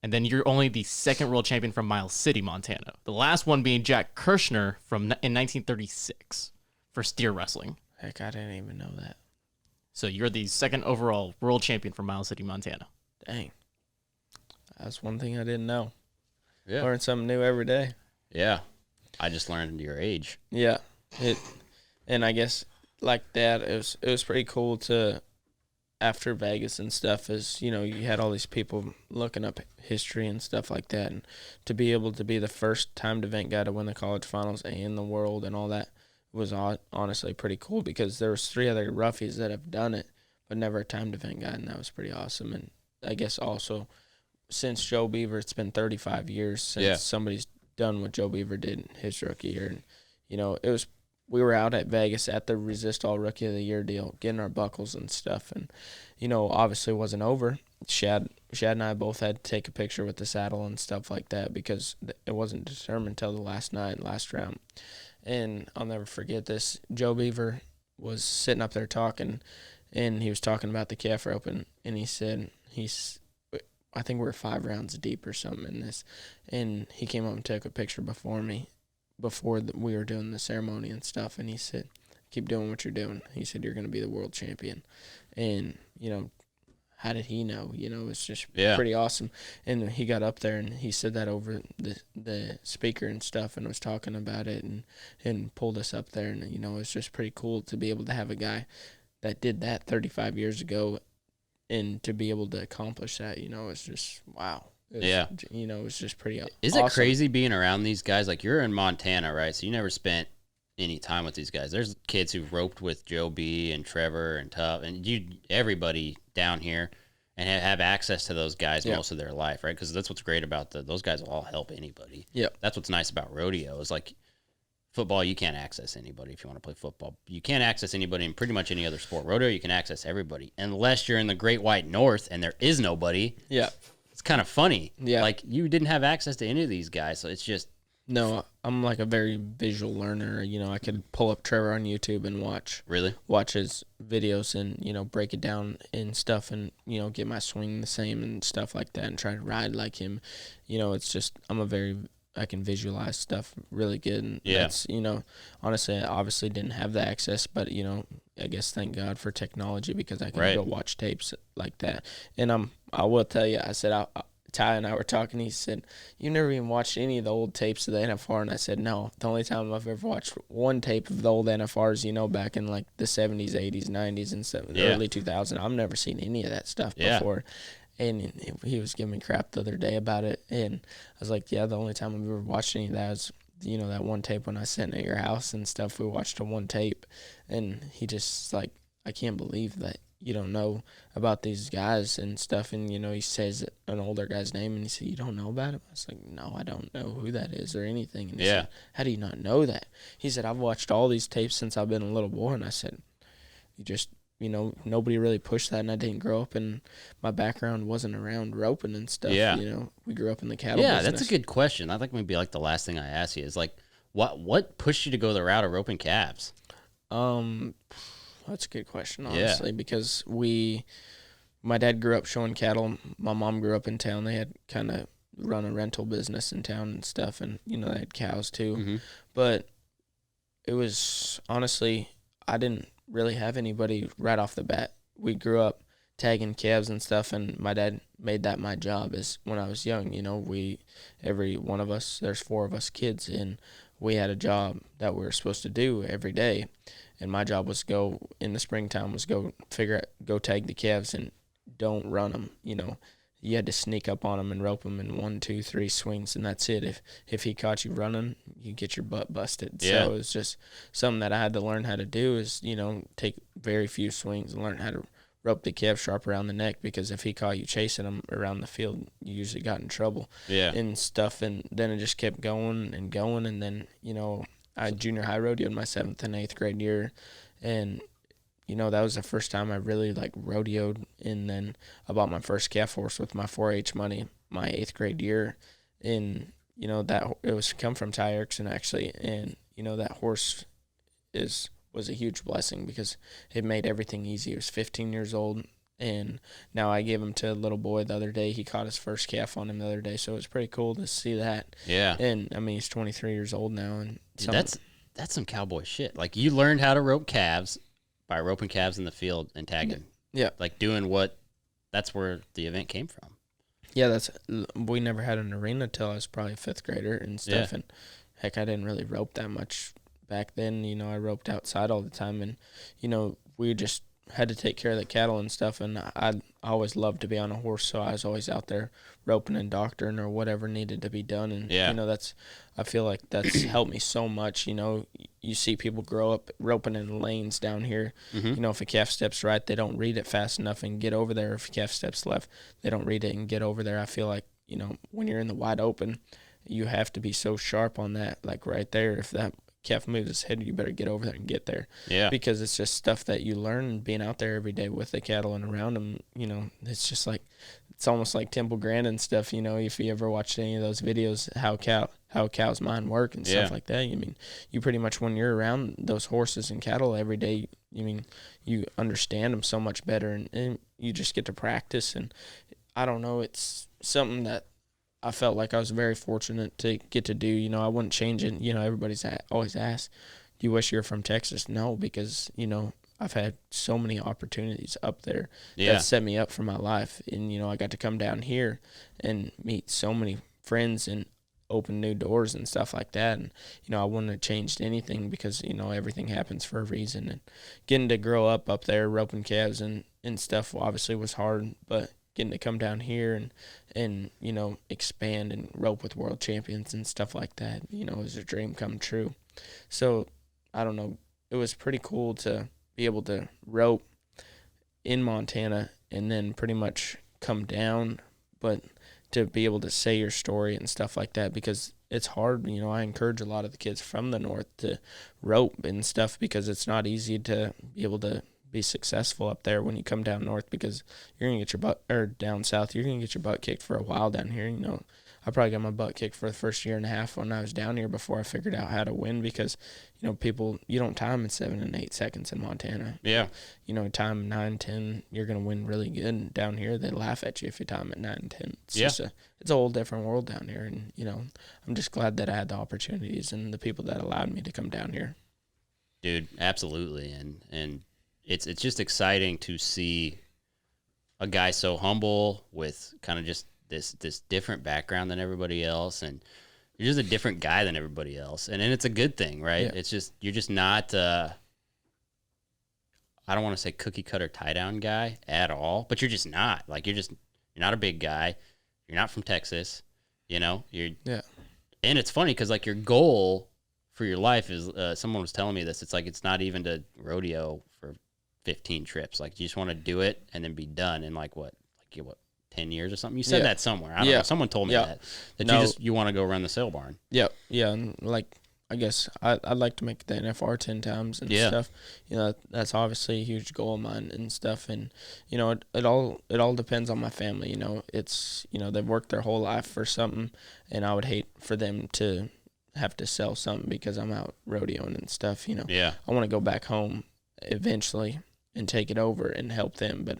D: and then you're only the second world champion from Miles City, Montana. The last one being Jack Kirshner in 1936 for steer wrestling.
C: Heck, I didn't even know that.
D: So you're the second overall world champion from Miles City, Montana.
C: Dang. That's one thing I didn't know.
E: Yeah.
C: Learn something new every day.
E: Yeah. I just learned your age.
C: Yeah. And I guess like that, it was pretty cool to, after Vegas and stuff, is, you know, you had all these people looking up history and stuff like that, and to be able to be the first timed event guy to win the college finals and the world and all that was honestly pretty cool, because there was 3 other roughies that have done it but never a timed event guy, and that was pretty awesome. And I guess also since Joe Beaver, it's been 35 years since somebody's done what Joe Beaver did in his rookie year. And, you know, we were out at Vegas at the Resistol Rookie of the Year deal, getting our buckles and stuff. And, you know, obviously it wasn't over. Shad and I both had to take a picture with the saddle and stuff like that, because it wasn't determined until the last night, last round. And I'll never forget this. Joe Beaver was sitting up there talking, and he was talking about the calf roping, and he said, I think we're 5 rounds deep or something in this. And he came up and took a picture before me, we were doing the ceremony and stuff. And he said, keep doing what you're doing. He said, you're going to be the world champion. And, you know, how did he know? You know, it's just pretty awesome. And he got up there and he said that over the speaker and stuff, and was talking about it and pulled us up there. And, you know, it's just pretty cool to be able to have a guy that did that 35 years ago, and to be able to accomplish that, you know, it's just, wow. You know, it's just pretty awesome.
E: Is it crazy being around these guys? Like, you're in Montana, right? So you never spent any time with these guys. There's kids who roped with Joe B and Trevor and Tuff, and everybody down here, and have access to those guys most of their life, right? Because that's what's great about those guys will all help anybody.
C: Yeah.
E: That's what's nice about rodeo, is like football, you can't access anybody if you want to play football. You can't access anybody in pretty much any other sport. Rodeo, you can access everybody, unless you're in the Great White North and there is nobody.
C: Yeah.
E: It's kind of funny.
C: Yeah.
E: Like, you didn't have access to any of these guys, so it's just...
C: No, I'm like a very visual learner. You know, I could pull up Trevor on YouTube and watch his videos and, you know, break it down and stuff, and, you know, get my swing the same and stuff like that, and try to ride like him. You know, it's just, I can visualize stuff really good. And that's, you know, honestly, I obviously didn't have the access, but, you know, I guess thank God for technology, because I can go watch tapes like that. And I will tell you, I said, Ty and I were talking, he said, you never even watched any of the old tapes of the NFR? And I said, no, the only time I've ever watched one tape of the old NFRs, you know, back in like the 70s, 80s, 90s, and the early 2000s, I've never seen any of that stuff before. And he was giving me crap the other day about it. And I was like, yeah, the only time I've ever watched any of that was, you know, that one tape when I sat at your house and stuff. We watched a one tape. And he just like, I can't believe that you don't know about these guys and stuff. And, you know, he says an older guy's name, and he said, you don't know about him? I was like, no, I don't know who that is or anything. And he said, how do you not know that? He said, I've watched all these tapes since I've been a little boy. And I said, you know, nobody really pushed that, and I didn't grow up, and my background wasn't around roping and stuff.
E: Yeah.
C: You know, we grew up in the cattle business.
E: That's a good question. I think maybe like the last thing I ask you is like, what pushed you to go the route of roping calves?
C: That's a good question, honestly, because my dad grew up showing cattle. My mom grew up in town. They had kind of run a rental business in town and stuff, and, you know, they had cows too. Mm-hmm. But it was, honestly, I didn't really have anybody right off the bat. We grew up tagging calves and stuff, and my dad made that my job is when I was young. Every one of us, there's 4 of us kids, and we had a job that we were supposed to do every day, and my job was go in the springtime was go tag the calves and don't run them. You had to sneak up on them and rope them in 1, 2, 3 swings, and that's it. If he caught you running, you get your butt busted.
E: Yeah.
C: So it's just something that I had to learn how to do is, take very few swings and learn how to rope the calf sharp around the neck, because if he caught you chasing him around the field, you usually got in trouble and stuff. And then it just kept going and going. And then, I junior high rodeoed my 7th and 8th grade year, and that was the first time I really rodeoed. And then I bought my first calf horse with my 4-H money my 8th grade year. And, that it was come from Ty Erickson actually. And, that horse was a huge blessing because it made everything easy. He was 15 years old, and now I gave him to a little boy the other day. He caught his first calf on him the other day, so it was pretty cool to see that.
E: Yeah.
C: And, he's 23 years old now. And
E: dude, that's some cowboy shit. Like, you learned how to rope calves by roping calves in the field and tagging.
C: Yeah.
E: Like, that's where the event came from.
C: Yeah, we never had an arena till I was probably a 5th grader and stuff.
E: Yeah.
C: And, heck, I didn't really rope that much back then. I roped outside all the time, and, we just had to take care of the cattle and stuff, and I always loved to be on a horse, so I was always out there roping and doctoring or whatever needed to be done. And, I feel like that's helped me so much. You see people grow up roping in lanes down here.
E: Mm-hmm.
C: If a calf steps right, they don't read it fast enough and get over there. If a calf steps left, they don't read it and get over there. I feel like, when you're in the wide open, you have to be so sharp on that, like right there. If that calf moves his head, you better get over there and get there.
E: Yeah.
C: Because it's just stuff that you learn being out there every day with the cattle and around them. It's just like, it's almost like Temple Grandin and stuff. If you ever watched any of those videos, how a cow's mind work and stuff like that. You pretty much, when you're around those horses and cattle every day, you understand them so much better, and you just get to practice. And I don't know, it's something that I felt like I was very fortunate to get to do. I wouldn't change it. Everybody's always asked, do you wish you were from Texas? No, because, I've had so many opportunities up there that set me up for my life. And, I got to come down here and meet so many friends and open new doors and stuff like that. And, I wouldn't have changed anything because, everything happens for a reason. And getting to grow up there roping calves and stuff obviously was hard, but getting to come down here and expand and rope with world champions and stuff like that, is a dream come true. So, I don't know, it was pretty cool to be able to rope in Montana and then pretty much come down, but to be able to say your story and stuff like that, because it's hard. I encourage a lot of the kids from the north to rope and stuff, because it's not easy to be able to be successful up there when you come down north, because you're gonna get your butt, or down south, you're gonna get your butt kicked for a while down here. I probably got my butt kicked for the first year and a half when I was down here before I figured out how to win, because people, you don't time in 7 and 8 seconds in Montana.
E: Yeah.
C: Time 9, 10, you're gonna win really good. And down here they laugh at you if you time at 9 and 10. It's a whole different world down here. And I'm just glad that I had the opportunities and the people that allowed me to come down here.
E: Dude, absolutely. And it's just exciting to see a guy so humble with kind of just this different background than everybody else, and you're just a different guy than everybody else, and it's a good thing, right?
C: Yeah.
E: It's just, you're just not I don't want to say cookie cutter tie down guy at all, but you're just not. Like, you're not a big guy, you're not from Texas, and it's funny because like your goal for your life is someone was telling me this, it's like, it's not even to rodeo for 15 trips. Like, you just want to do it and then be done in like 10 years or something. You said that somewhere. I don't know. Someone told me that you want to go run the sale barn.
C: Yeah. And like, I guess I'd like to make the NFR 10 times and stuff. That's obviously a huge goal of mine and stuff. And, it all depends on my family. It's, they've worked their whole life for something, and I would hate for them to have to sell something because I'm out rodeoing and stuff. I want to go back home eventually and take it over and help them. But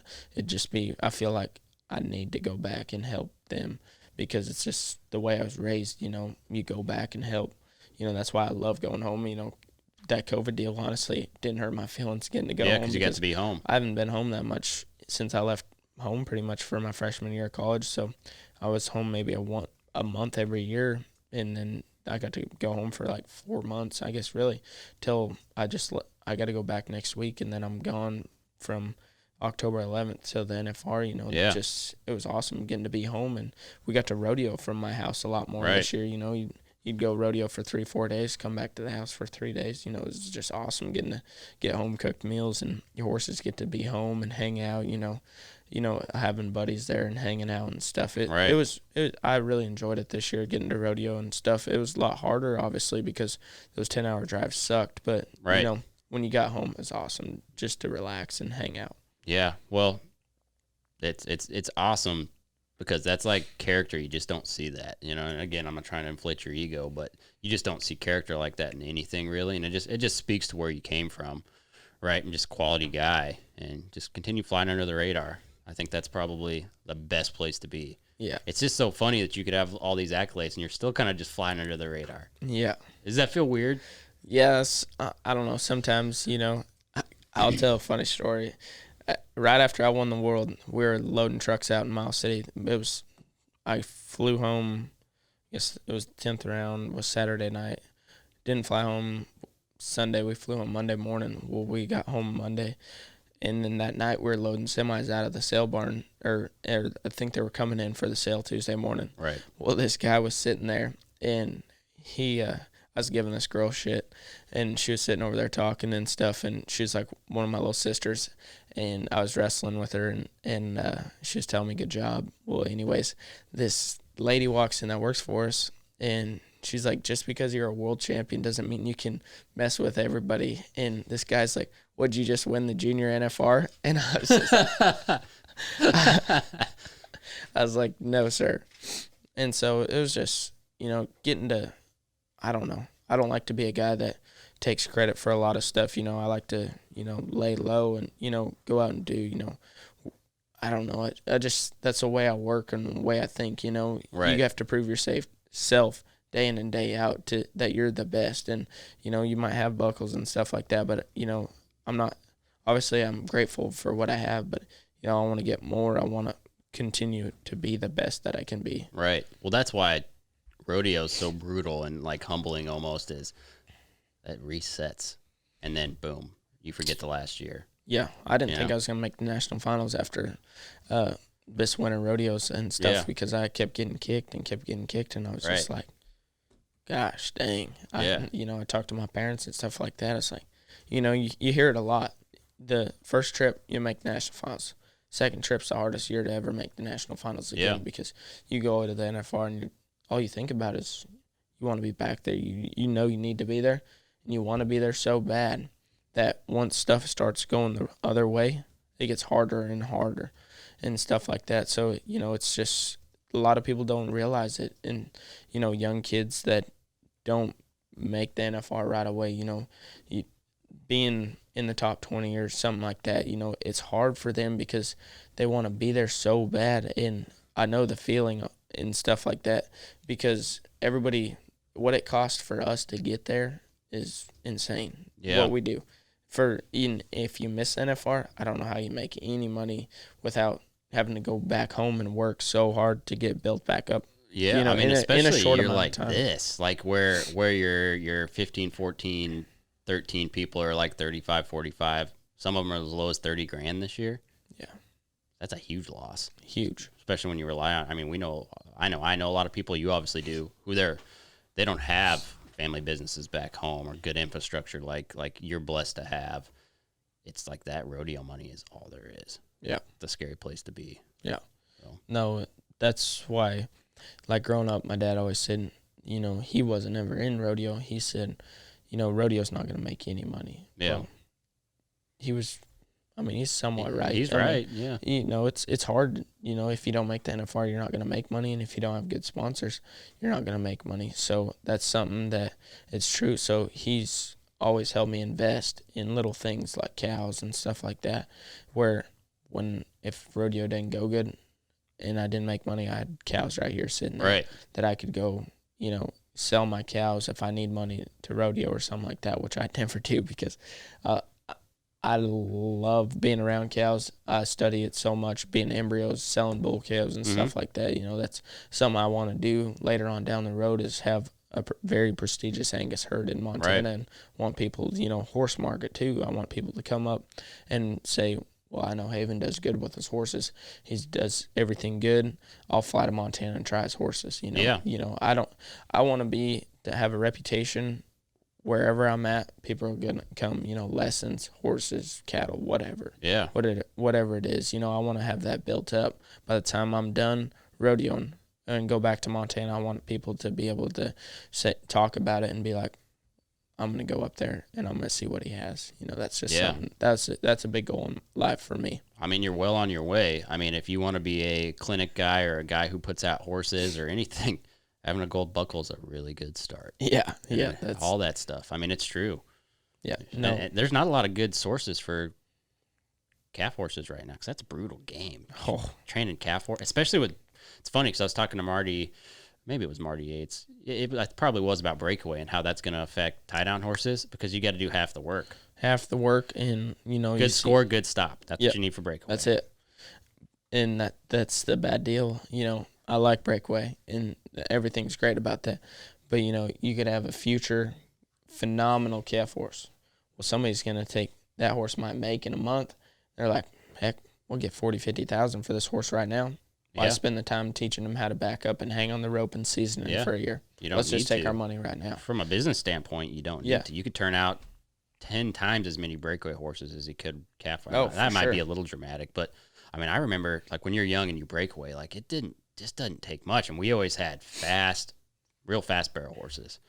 C: I feel like I need to go back and help them because it's just the way I was raised. You go back and help. That's why I love going home. That COVID deal honestly didn't hurt my feelings getting to go home.
E: Yeah, because you got to be home.
C: I haven't been home that much since I left home pretty much for my freshman year of college. So I was home maybe a month every year, and then I got to go home for like 4 months, I guess, really, till I got to go back next week, and then I'm gone from October 11th to the NFR. It was awesome getting to be home, and we got to rodeo from my house a lot more this year. You'd go rodeo for 3-4 days, come back to the house for 3 days. It was just awesome getting to get home cooked meals, and your horses get to be home and hang out. Having buddies there and hanging out and stuff. I really enjoyed it this year, getting to rodeo and stuff. It was a lot harder, obviously, because those 10-hour drives sucked. But when you got home, it was awesome just to relax and hang out.
E: Yeah, well, it's awesome because that's like character. You just don't see that, And again, I'm not trying to inflate your ego, but you just don't see character like that in anything really, and it just speaks to where you came from, right? And just quality guy, and just continue flying under the radar. I think that's probably the best place to be.
C: Yeah,
E: it's just so funny that you could have all these accolades and you're still kind of just flying under the radar.
C: Yeah,
E: does that feel weird?
C: Yes, I don't know. Sometimes, I'll tell a funny story. Right after I won the world, we were loading trucks out in Miles City. I flew home, I guess it was the 10th round, was Saturday night. Didn't fly home Sunday. We flew home Monday morning. Well, we got home Monday. And then that night we were loading semis out of the sale barn, or I think they were coming in for the sale Tuesday morning.
E: Right.
C: Well, this guy was sitting there, and I was giving this girl shit, and she was sitting over there talking and stuff, and she was like one of my little sisters, and I was wrestling with her, and she was telling me good job. Well, anyways, this lady walks in that works for us, and she's like, just because you're a world champion doesn't mean you can mess with everybody. And this guy's like, would you just win the junior NFR? And I was just I was like, no, sir. And so it was just, getting to, I don't know. I don't like to be a guy that takes credit for a lot of stuff. I like to, lay low and, go out and do, I don't know. I just, that's the way I work and the way I think,
E: Right.
C: You have to prove yourself day in and day out that you're the best. And, you might have buckles and stuff like that, but, I'm not, obviously I'm grateful for what I have, but, I want to get more. I want to continue to be the best that I can be.
E: Right. Well, that's why rodeo is so brutal and like humbling almost, is that resets and then boom, you forget the last year.
C: Yeah. I didn't think I was going to make the national finals after this winter rodeos and stuff because I kept getting kicked, and I was just like, gosh, dang. I talked to my parents and stuff like that. It's like, you hear it a lot. The first trip, you make the national finals. Second trip's the hardest year to ever make the national finals again because you go to the NFR and all you think about is you want to be back there. You need to be there, and you want to be there so bad that once stuff starts going the other way, it gets harder and harder and stuff like that. So, it's just a lot of people don't realize it. And, young kids that don't make the NFR right away, being in the top 20 or something like that, it's hard for them because they want to be there so bad. And I know the feeling and stuff like that because what it costs for us to get there is insane.
E: Yeah.
C: What we do. If you miss NFR, I don't know how you make any money without having to go back home and work so hard to get built back up.
E: Yeah, especially
C: in a short
E: you're
C: amount
E: like
C: of time.
E: this, like where your 15, 14, 13 people are like 35, 45. Some of them are as low as 30 grand this year.
C: Yeah.
E: That's a huge loss.
C: Huge.
E: Especially when you rely on, I know a lot of people, you obviously do, who they don't have family businesses back home or good infrastructure like you're blessed to have. It's like that rodeo money is all there is.
C: Yeah.
E: It's a scary place to be.
C: Yeah.
E: So.
C: No, that's why, like growing up, my dad always said, he wasn't ever in rodeo. He said, rodeo's not going to make you any money.
E: Yeah.
C: Well, he's somewhat right.
E: He's right, yeah.
C: It's hard, if you don't make the NFR, you're not going to make money. And if you don't have good sponsors, you're not going to make money. So that's something that it's true. So he's always helped me invest in little things like cows and stuff like that, where if rodeo didn't go good and I didn't make money, I had cows right here sitting there that I could go, sell my cows if I need money to rodeo or something like that, which I never do because I love being around cows. I study it so much, being embryos, selling bull calves and stuff like that. That's something I want to do later on down the road, is have a very prestigious Angus herd in Montana, and want people, horse market too. I want people to come up and say, well, I know Haven does good with his horses. He does everything good. I'll fly to Montana and try his horses.
E: Yeah.
C: I want to have a reputation wherever I'm at. People are gonna come. Lessons, horses, cattle, whatever.
E: Yeah.
C: Whatever it is. I want to have that built up. By the time I'm done rodeoing and go back to Montana, I want people to be able to talk about it and be like, I'm going to go up there and I'm going to see what he has. That's just something. That's a big goal in life for me.
E: I mean, you're well on your way. I mean, if you want to be a clinic guy or a guy who puts out horses or anything, having a gold buckle is a really good start.
C: Yeah.
E: That's all that stuff. I mean, it's true.
C: Yeah. No.
E: And there's not a lot of good sources for calf horses right now, because that's a brutal game. Training calf horse, especially with, it's funny because I was talking to Marty. Maybe it was Marty Yates. It probably was about breakaway and how that's going to affect tie-down horses, because you got to do half the work.
C: And,
E: good score, good stop. That's what you need for breakaway.
C: That's it. And that's the bad deal. I like breakaway, and everything's great about that. But, you could have a future phenomenal calf horse. Well, somebody's going to take that horse might make in a month. They're like, heck, we'll get 40, 50,000 for this horse right now. Why spend the time teaching them how to back up and hang on the rope and season it for a year? Let's just take our money right now.
E: From a business standpoint, you don't need to. You could turn out 10 times as many breakaway horses as you could calf. That might be a little dramatic, but I mean, I remember like when you're young and you breakaway, like it just doesn't take much. And we always had real fast barrel horses.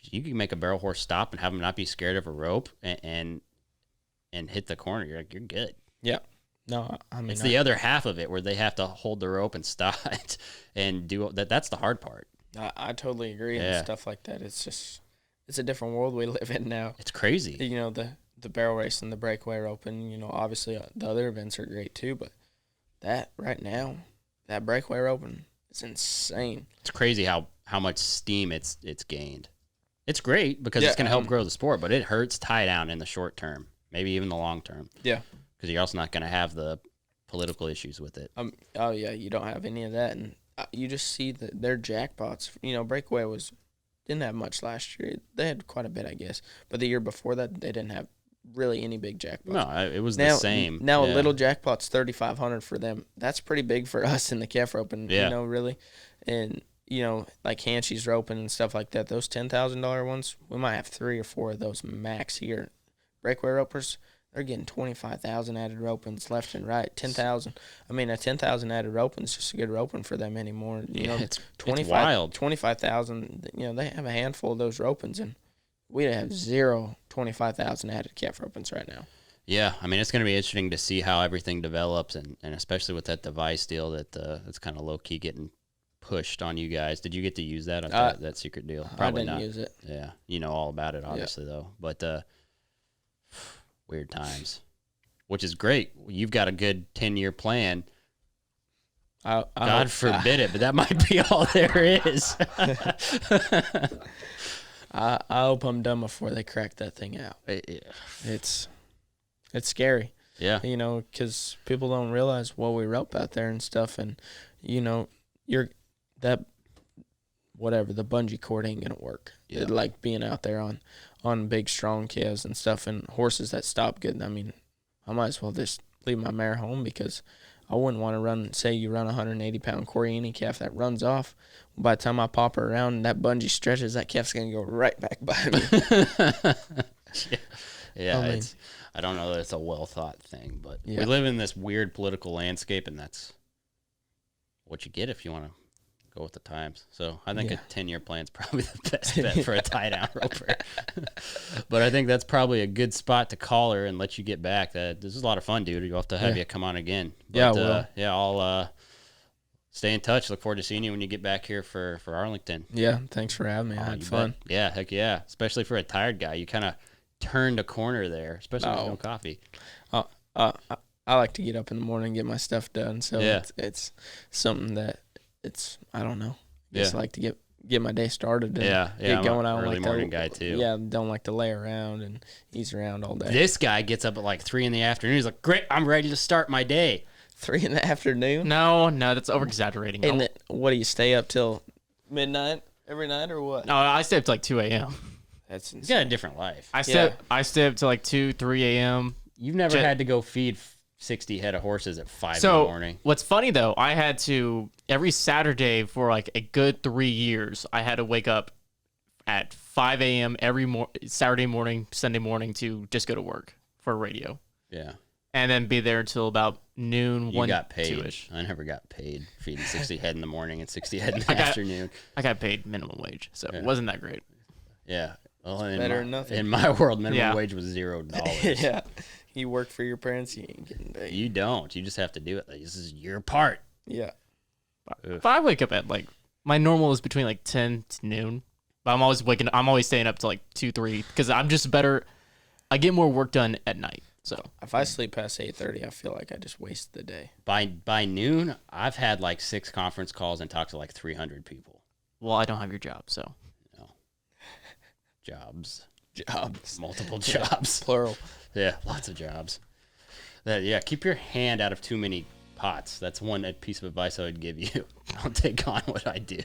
E: You can make a barrel horse stop and have them not be scared of a rope and hit the corner. You're good.
C: Yeah. No, I mean,
E: it's the other half of it where they have to hold the rope and stop and do that. That's the hard part.
C: I totally agree. And stuff like that. It's a different world we live in now.
E: It's crazy.
C: The barrel race and the breakaway open, obviously the other events are great too, but that right now, that breakaway open is insane.
E: It's crazy how much steam it's gained. It's great because it's going to help grow the sport, but it hurts tie down in the short term, maybe even the long term.
C: Yeah.
E: Because you're also not going to have the political issues with it.
C: Oh, yeah, you don't have any of that. And you just see that their jackpots, breakaway didn't have much last year. They had quite a bit, I guess. But the year before that, they didn't have really any big jackpots.
E: No, it was the same.
C: Now a little jackpot's $3,500 for them. That's pretty big for us in the calf roping, really. And, like Hanshy's roping and stuff like that, those $10,000 ones, we might have 3 or 4 of those max here. Breakaway ropers, they're getting 25,000 added ropings left and right. 10,000. I mean, a 10,000 added roping's just a good roping for them anymore.
E: It's wild.
C: 25,000. They have a handful of those ropings, and we have 25,000 added calf ropings right now.
E: Yeah, I mean, it's going to be interesting to see how everything develops, and especially with that device deal that's kind of low key getting pushed on you guys. Did you get to use that on that secret deal? Probably
C: I didn't
E: not.
C: use it.
E: Yeah, you know all about it, obviously though. But weird times, which is great. You've got a good 10-year plan. God forbid it, but that might be all there is.
C: I hope I'm done before they crack that thing out. It's scary.
E: Yeah.
C: Because people don't realize what we rope out there and stuff, and the bungee cord ain't gonna work.
E: Yeah.
C: Like being out there on big strong calves and stuff, and horses that stop good. I mean, I might as well just leave my mare home, because I wouldn't want to run. Say you run a 180-pound Corriini calf that runs off. By the time I pop her around and that bungee stretches, that calf's gonna go right back by me.
E: Yeah, I don't know that it's a well thought thing, but we live in this weird political landscape, and that's what you get if you want to go with the times. So I think a 10-year plan is probably the best bet for a tie-down roper. But I think that's probably a good spot to call her and let you get back. This is a lot of fun, dude. You'll have to have you come on again. But, I'll stay in touch. Look forward to seeing you when you get back here for Arlington.
C: Yeah, thanks for having me. I had fun.
E: Bet. Yeah, heck yeah. Especially for a tired guy. You kind of turned a corner there, especially with no coffee.
C: I like to get up in the morning and get my stuff done. So it's something that I don't know. I just like to get my day started. And
E: Yeah,
C: get
E: I'm
C: going.
E: an
C: I don't
E: early
C: like
E: morning guy too.
C: Yeah, don't like to lay around and ease around all day.
E: This guy gets up at like 3 in the afternoon. He's like, "Great, I'm ready to start my day."
C: 3 in the afternoon.
D: No, that's over exaggerating.
C: And what do you stay up till midnight every night or what?
D: No, I stay up to like 2 a.m.
C: That's
E: He's got a different life.
D: I stay up to like 2, 3 a.m.
E: You've never had to go feed 60 head of horses at 5 in the
D: So
E: morning.
D: what's funny though, I had to every Saturday for like a good 3 years. I had to wake up at 5 a.m. every Saturday morning, Sunday morning to just go to work for radio,
E: Yeah.
D: and then be there until about noon.
E: You
D: 1,
E: got paid.
D: 2-ish.
E: I never got paid feeding 60 head in the morning and 60 head in the afternoon.
D: I got paid minimum wage, so it wasn't that great.
E: Yeah. Well,
C: better than nothing.
E: In my world, minimum
D: Yeah.
E: wage was $0.
C: yeah. You work for your parents, you ain't getting paid.
E: You don't. You just have to do it. Like, this is your part.
C: Yeah.
D: But I wake up at like my normal is between like 10 to noon. But I'm always staying up to like 2, 3 because I'm just better. I get more work done at night. So
C: If I sleep past 8:30, I feel like I just wasted the day.
E: By noon, I've had like 6 conference calls and talked to like 300 people.
D: well, I don't have your job, so
E: Jobs.
C: Jobs.
E: Multiple jobs.
C: Plural.
E: Yeah, lots of jobs. Keep your hand out of too many pots. That's one piece of advice I would give you. Don't take on what I do.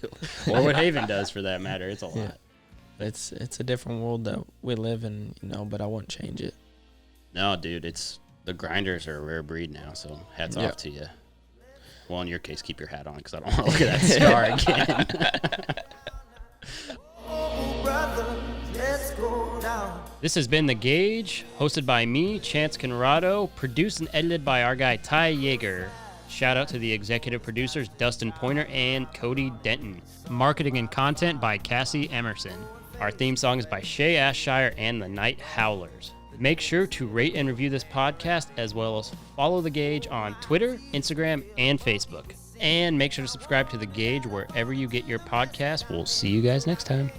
E: Or what Haven does, for that matter. It's a lot.
C: Yeah. It's a different world that we live in, but I wouldn't change it.
E: No, dude, the grinders are a rare breed now, so hats off to you. Well, in your case, keep your hat on because I don't want to look at that scar again. This has been The Gauge, hosted by me, Chance Conrado, produced and edited by our guy Ty Yeager. Shout out to the executive producers Dustin Pointer and Cody Denton. Marketing and content by Cassie Emerson. Our theme song is by Shay Ashshire and the Night Howlers. Make sure to rate and review this podcast as well as follow The Gauge on Twitter, Instagram, and Facebook. And make sure to subscribe to The Gauge wherever you get your podcasts. We'll see you guys next time.